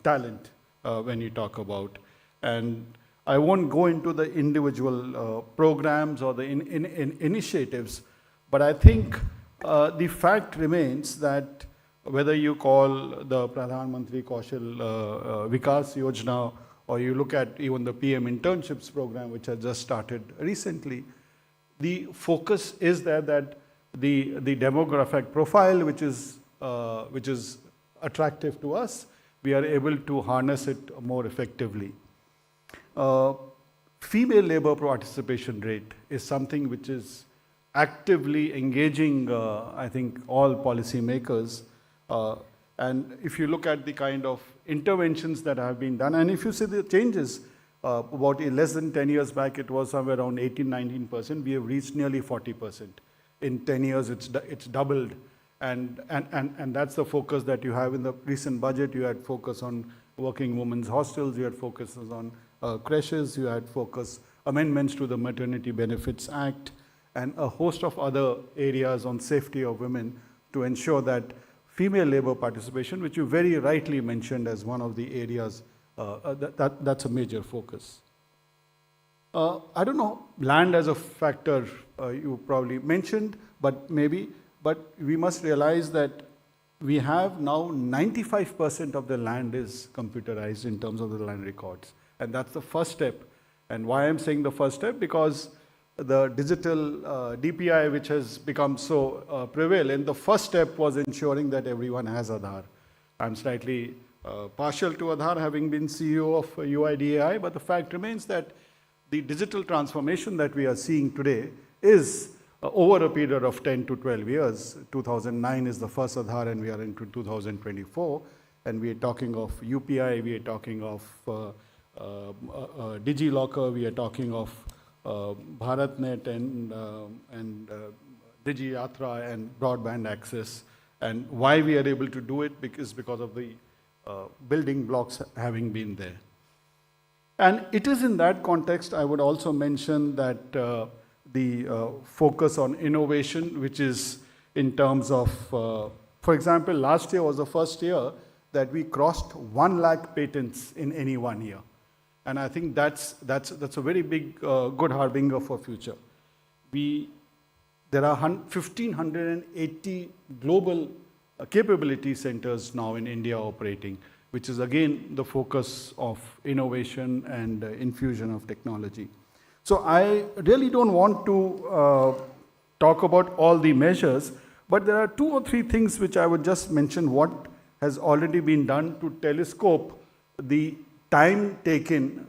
D: talent when you talk about. And I won't go into the individual programs or the initiatives, but I think the fact remains that whether you call the Pradhan Mantri Kaushal Vikas Yojana, or you look at even the PM internships program, which has just started recently, the focus is there that the demographic profile, which is attractive to us, we are able to harness it more effectively. Female labor participation rate is something which is actively engaging, I think, all policymakers. And if you look at the kind of interventions that have been done, and if you see the changes, About less than 10 years back, it was somewhere around 18, 19%. We have reached nearly 40%. In 10 years, it's doubled. And that's the focus that you have in the recent budget. You had focus on working women's hostels, you had focuses on creches, you had focus amendments to the Maternity Benefits Act, and a host of other areas on safety of women to ensure that female labor participation, which you very rightly mentioned as one of the areas, that's a major focus. I don't know, land as a factor you probably mentioned, but we must realize that we have now 95% of the land is computerized in terms of the land records. And that's the first step. And why I'm saying the first step? Because the digital DPI, which has become so prevalent, the first step was ensuring that everyone has Aadhaar. I'm slightly partial to Aadhaar, having been CEO of UIDAI, but the fact remains that the digital transformation that we are seeing today is over a period of 10 to 12 years. 2009 is the first Aadhaar, and we are into 2024. And we are talking of UPI, we are talking of DigiLocker, we are talking of BharatNet and DigiYatra and broadband access. And why we are able to do it is because of the building blocks having been there. And it is in that context I would also mention that the focus on innovation, which is in terms of, for example, last year was the first year that we crossed 1 lakh patents in any 1 year. And I think that's a very big, good harbinger for future. There are 1,580 global capability centers now in India operating, which is again the focus of innovation and infusion of technology. So I really don't want to talk about all the measures, but there are 2 or 3 things which I would just mention what has already been done to telescope the time taken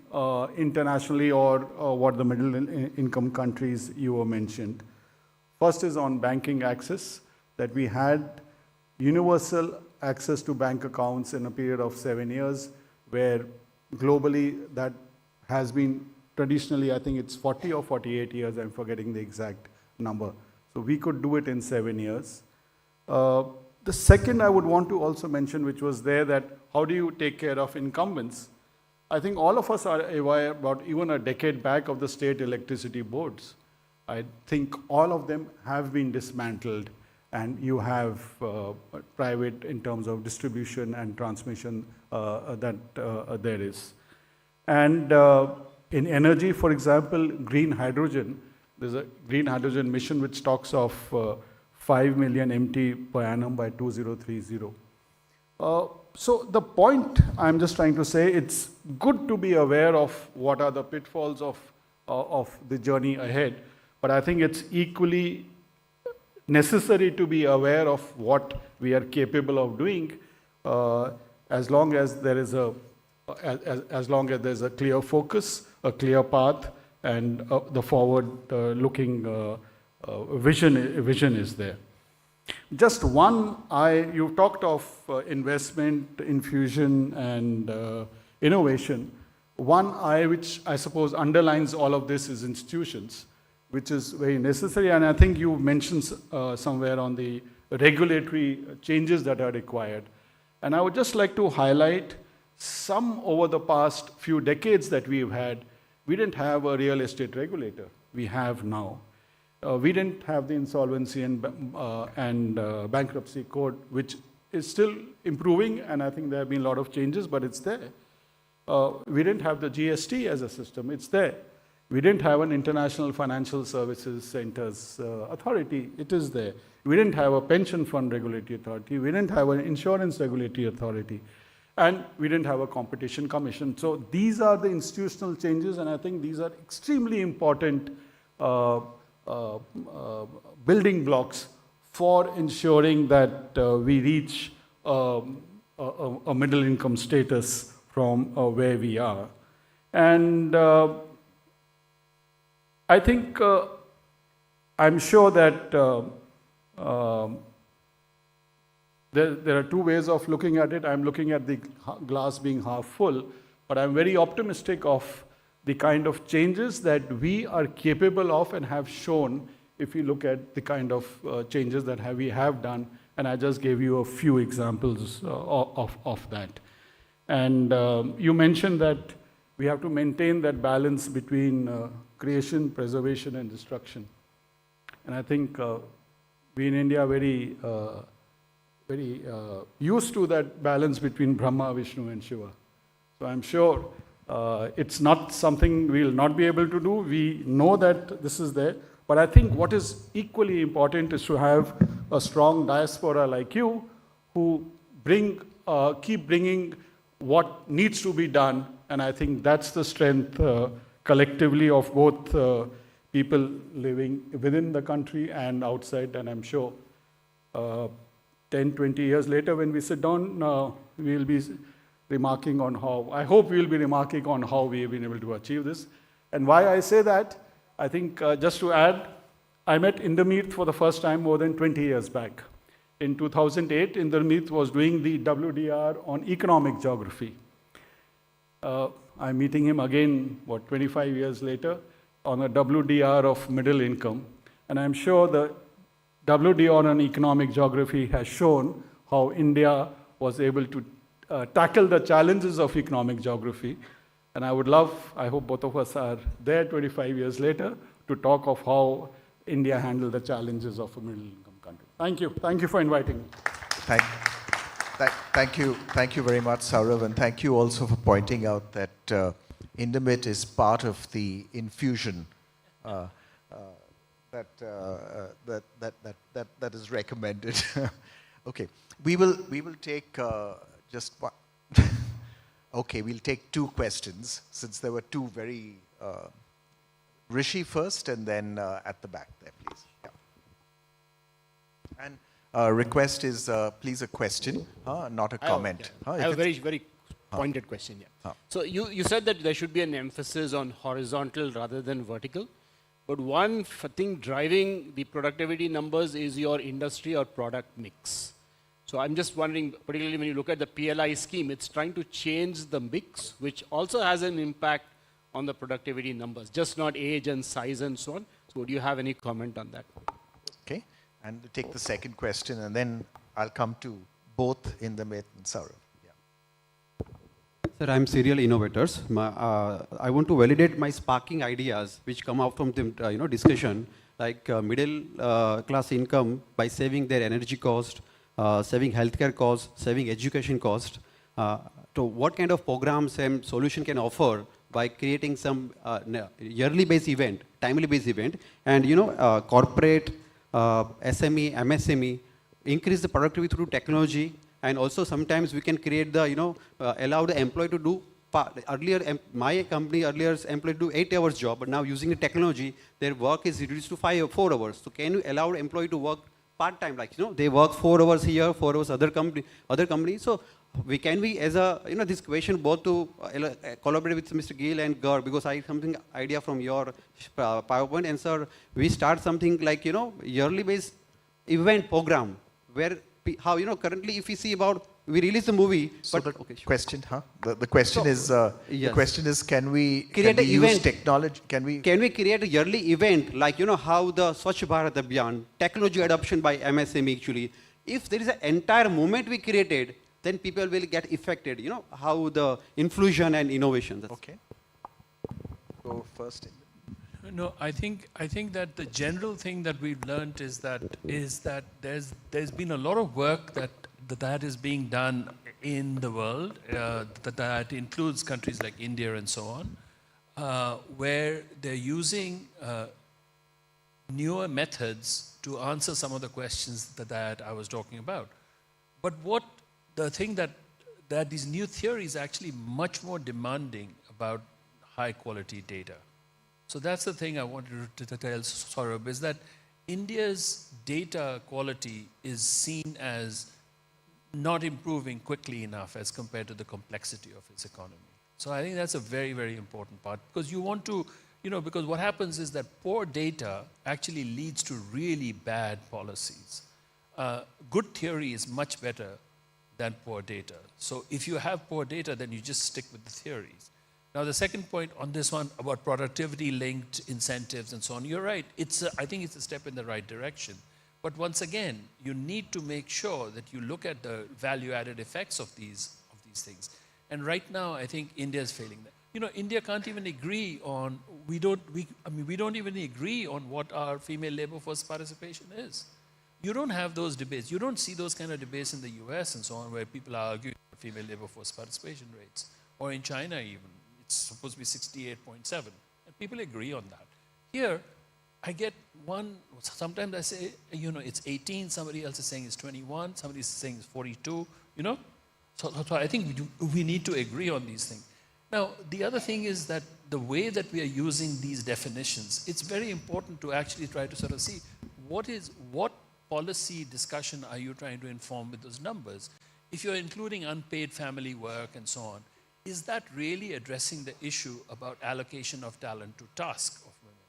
D: internationally or what the middle income countries you were mentioned. First is on banking access, that we had universal access to bank accounts in a period of 7 years, where globally that has been traditionally, I think it's 40 or 48 years, I'm forgetting the exact number. So we could do it in 7 years. The second I would want to also mention, which was there, that how do you take care of incumbents? I think all of us are aware about even a decade back of the state electricity boards. I think all of them have been dismantled, and you have private in terms of distribution and transmission that there is. And in energy, for example, green hydrogen, there's a green hydrogen mission which talks of 5 million MT per annum by 2030. So the point I'm just trying to say, it's good to be aware of what are the pitfalls of the journey ahead, but I think it's equally necessary to be aware of what we are capable of doing, as long as there is as long as there's a clear focus, a clear path, and the forward-looking vision is there. Just one you talked of investment, infusion, and innovation. One which I suppose underlines all of this is institutions, which is very necessary. And I think you mentioned somewhere on the regulatory changes that are required. And I would just like to highlight some over the past few decades that we've had. We didn't have a real estate regulator. We have now. We didn't have the insolvency and bankruptcy code, which is still improving, and I think there have been a lot of changes, but it's there. We didn't have the GST as a system. It's there. We didn't have an International Financial Services Centers Authority. It is there. We didn't have a pension fund regulatory authority. We didn't have an insurance regulatory authority. And we didn't have a competition commission. So these are the institutional changes, and I think these are extremely important building blocks for ensuring that we reach a middle income status from where we are. And I think, I'm sure that there are 2 ways of looking at it. I'm looking at the glass being half full, but I'm very optimistic of the kind of changes that we are capable of and have shown if you look at the kind of changes that we have done. And I just gave you a few examples of that. And you mentioned that we have to maintain that balance between creation, preservation, and destruction. And I think we in India are very used to that balance between Brahma, Vishnu, and Shiva. So I'm sure it's not something we'll not be able to do. We know that this is there. But I think what is equally important is to have a strong diaspora like you who keep bringing what needs to be done. And I think that's the strength collectively of both people living within the country and outside. And I'm sure 10, 20 years later when we sit down, we'll be remarking on I hope we'll be remarking on how we've been able to achieve this. And why I say that, I think just to add, I met Indermeet for the first time more than 20 years back. In 2008, Indermeet was doing the WDR on economic geography. I'm meeting him again, 25 years later, on a WDR of middle income. And I'm sure the WDR on economic geography has shown how India was able to tackle the challenges of economic geography. And I hope both of us are there 25 years later to talk of how India handled the challenges of a middle-income country. Thank you. Thank you for inviting me.
B: Thank you very much, Saurav, and thank you also for pointing out that Indermeet is part of the infusion that is recommended. Okay, we will take just one. Okay, we'll take two questions since there were two very. Rishi first, and then at the back there, please. Yeah. And request is please a question, not a comment.
E: I have a very pointed question. Yeah. So you said that there should be an emphasis on horizontal rather than vertical. But one thing driving the productivity numbers is your industry or product mix. So I'm just wondering, particularly when you look at the PLI scheme, it's trying to change the mix, which also has an impact on the productivity numbers, just not age and size and so on. So would you have any comment on that?
B: Okay, and we'll take the second question, and then I'll come to both Indermeet and Saurav.
F: Sir, I'm serial innovators. I want to validate my sparking ideas which come out from the discussion, like middle class income by saving their energy cost, saving healthcare costs, saving education cost. So what kind of programs and solution can offer by creating some yearly based event, timely based event, and corporate, SME, MSME, increase the productivity through technology, and also sometimes we can create the, allow the employee to do, my company earlier employee to do 8 hours job, but now using the technology, their work is reduced to 4 hours. So can you allow the employee to work part-time, like, they work 4 hours here, 4 hours other company. So can we, as a, this question both to collaborate with Mr. Gill and Gaur, because I have something idea from your PowerPoint, and sir, we start something like, yearly based event program, where, how, currently if we see about, we release the movie,
B: So
F: but,
B: the
F: okay, sure.
B: question, the question
F: So,
B: is,
F: yes.
B: the question is, can we
F: Create an
B: use
F: event.
B: technology? Can we
F: create a yearly event, like, how the Swachh Bharat Abhiyan, technology adoption by MSME actually, if there is an entire movement we created, then people will get affected, how the infusion and innovation.
B: Okay. Go first.
C: No, I think that the general thing that we've learned is that there's been a lot of work that is being done in the world that includes countries like India and so on, where they're using newer methods to answer some of the questions that I was talking about. But the thing that these new theories are actually much more demanding about high quality data. So that's the thing I wanted to tell Saurabh, is that India's data quality is seen as not improving quickly enough as compared to the complexity of its economy. So I think that's a very, very important part, because you want to, because what happens is that poor data actually leads to really bad policies. Good theory is much better than poor data. So if you have poor data, then you just stick with the theories. Now, the second point on this one about productivity-linked incentives and so on, you're right. I think it's a step in the right direction. But once again, you need to make sure that you look at the value-added effects of these things. And right now, I think India is failing that. You know, India can't even agree on, we don't even agree on what our female labor force participation is. You don't have those debates. You don't see those kind of debates in the US and so on, where people are arguing for female labor force participation rates. Or in China even, it's supposed to be 68.7. And people agree on that. Here, I get one, sometimes I say, you know, it's 18, somebody else is saying it's 21, somebody is saying it's 42, you know? So I think we need to agree on these things. Now, the other thing is that the way that we are using these definitions, it's very important to actually try to sort of see what policy discussion are you trying to inform with those numbers? If you're including unpaid family work and so on, is that really addressing the issue about allocation of talent to task of women?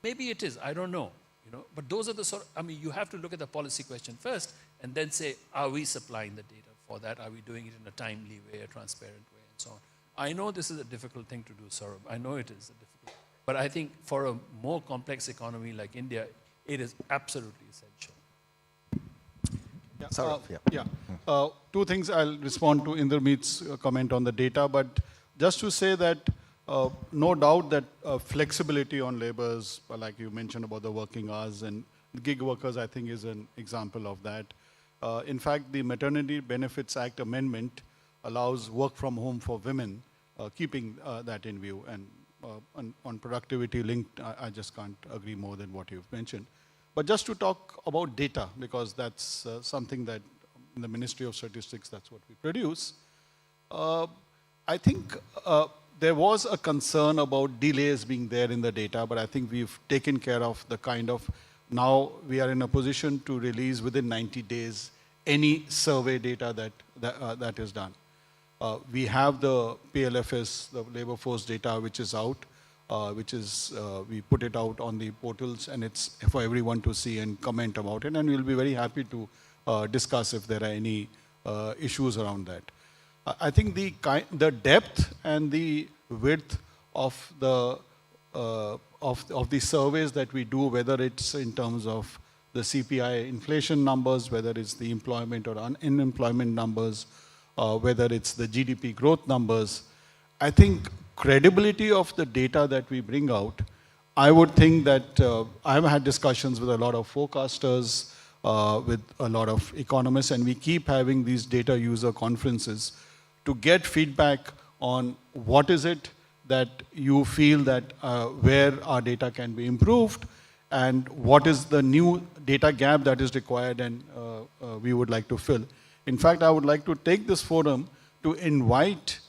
C: Maybe it is, I don't know. You know, but those are the sort of, I mean, you have to look at the policy question first and then say, are we supplying the data for that? Are we doing it in a timely way, a transparent way, and so on? I know this is a difficult thing to do, Saurabh. I know it is difficult. But I think for a more complex economy like India, it is absolutely essential.
D: Two things. I'll respond to Indermeet's comment on the data, but just to say that no doubt that flexibility on labors, like you mentioned about the working hours and gig workers, I think is an example of that. In fact, the Maternity Benefits Act amendment allows work from home for women, keeping that in view. And on productivity linked, I just can't agree more than what you've mentioned. But just to talk about data, because that's something that in the Ministry of Statistics, that's what we produce. I think there was a concern about delays being there in the data, but I think we've taken care of the kind of, now we are in a position to release within 90 days any survey data that is done. We have the PLFS, the labor force data, which is out, we put it out on the portals, and it's for everyone to see and comment about it, and we'll be very happy to discuss if there are any issues around that. I think the depth and the width of the surveys that we do, whether it's in terms of the CPI inflation numbers, whether it's the employment or unemployment numbers, whether it's the GDP growth numbers, I think credibility of the data that we bring out, I would think that I've had discussions with a lot of forecasters, with a lot of economists, and we keep having these data user conferences to get feedback on what is it that you feel that where our data can be improved, and what is the new data gap that is required and we would like to fill. In fact, I would like to take this forum to invite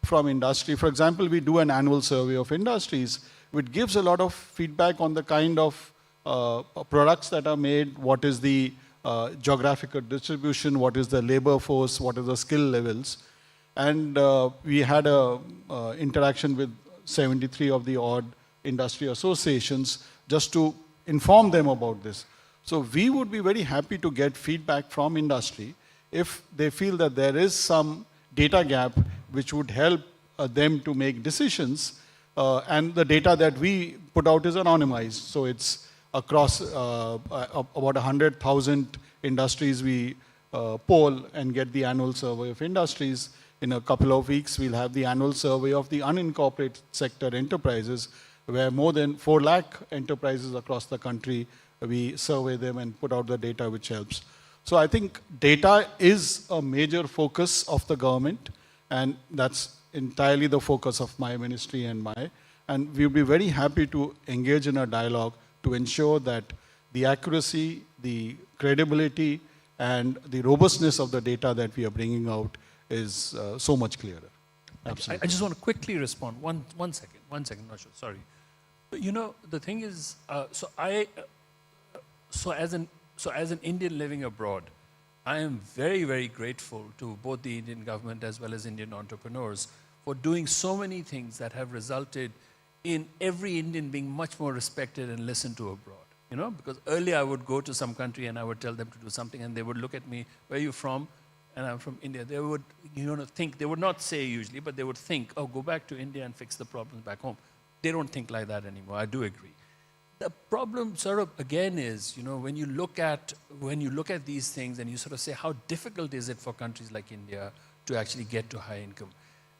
D: from industry. For example, we do an annual survey of industries, which gives a lot of feedback on the kind of products that are made, what is the geographical distribution, what is the labor force, what are the skill levels. And we had a interaction with 73 of the odd industry associations just to inform them about this. So we would be very happy to get feedback from industry if they feel that there is some data gap which would help them to make decisions. And the data that we put out is anonymized. So it's across about 100,000 industries we poll and get the annual survey of industries. In a couple of weeks, we'll have the annual survey of the unincorporated sector enterprises, where more than 4 lakh enterprises across the country, we survey them and put out the data which helps. So I think data is a major focus of the government, and that's entirely the focus of my ministry and we'll be very happy to engage in a dialogue to ensure that the accuracy, the credibility, and the robustness of the data that we are bringing out is so much clearer. Absolutely.
C: I just want to quickly respond. One second, Nashul, sorry. You know, the thing is, as an Indian living abroad, I am very, very grateful to both the Indian government as well as Indian entrepreneurs for doing so many things that have resulted in every Indian being much more respected and listened to abroad. You know, because earlier I would go to some country and I would tell them to do something and they would look at me, where are you from? and I'm from India, they would, think, they would not say usually, but they would think, oh, go back to India and fix the problems back home. They don't think like that anymore. I do agree. The problem sort of again is, when you look at these things and you sort of say, how difficult is it for countries like India to actually get to high income?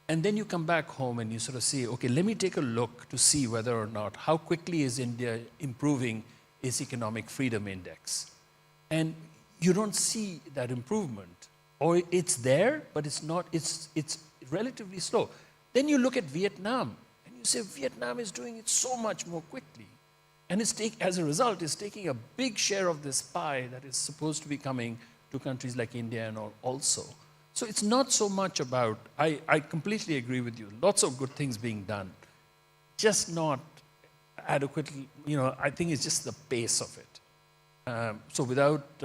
C: And then you come back home and you sort of say, okay, let me take a look to see whether or not, how quickly is India improving its economic freedom index? And you don't see that improvement. Or it's there, but it's not, it's relatively slow. Then you look at Vietnam and you say, Vietnam is doing it so much more quickly. And as a result, it's taking a big share of this pie that is supposed to be coming to countries like India and all also. So it's not so much about, I completely agree with you, lots of good things being done, just not adequately, I think it's just the pace of it. So without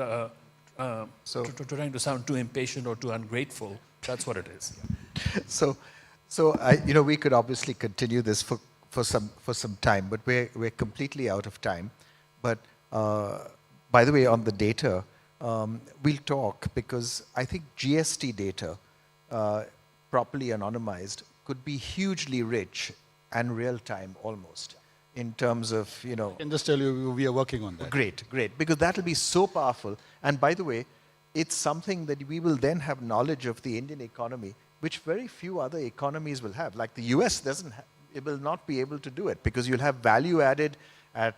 C: trying to sound too impatient or too ungrateful, that's what it is.
B: So we could obviously continue this for some time, but we're completely out of time. But by the way, on the data, we'll talk because I think GST data, properly anonymized, could be hugely rich and real time almost in terms of,
D: I can just tell you, we are working on that.
B: Great, because that will be so powerful. And by the way, it's something that we will then have knowledge of the Indian economy, which very few other economies will have. Like the US it will not be able to do it because you'll have value added at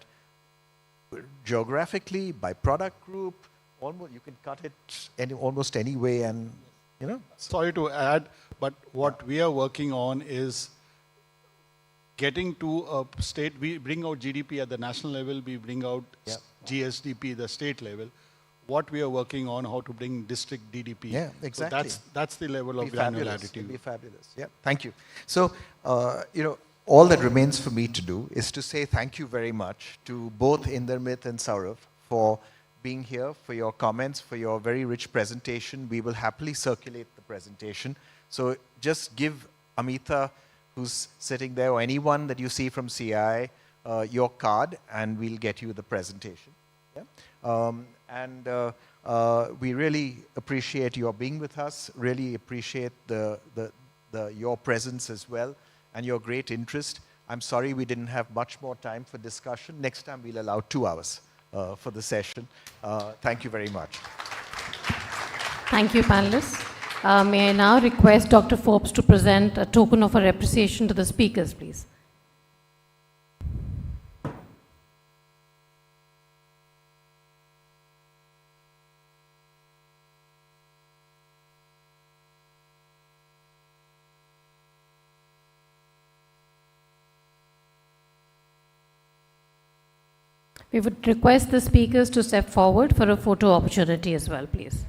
B: geographically, by product group, almost you can cut it almost any way and,
D: Sorry to add, but what we are working on is getting to a state, we bring out GDP at the national level, we bring out GSDP, the state level. What we are working on, how to bring district DDP.
B: Yeah, exactly.
D: So that's the level of granularity.
B: It'll be fabulous. Yeah, thank you. So, all that remains for me to do is to say thank you very much to both Indermit and Saurav for being here, for your comments, for your very rich presentation. We will happily circulate the presentation. So just give Amita, who's sitting there, or anyone that you see from CI, your card, and we'll get you the presentation. Yeah? We really appreciate your being with us, really appreciate your presence as well, and your great interest. I'm sorry we didn't have much more time for discussion. Next time we'll allow 2 hours for the session. Thank you very much.
A: Thank you, panelists. May I now request Dr. Forbes to present a token of our appreciation to the speakers, please. We would request the speakers to step forward for a photo opportunity as well, please.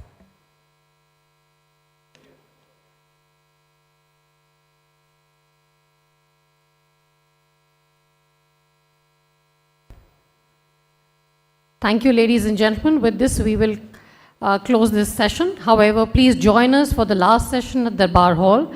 A: Thank you, ladies and gentlemen. With this, we will close this session. However, please join us for the last session at the Bar Hall,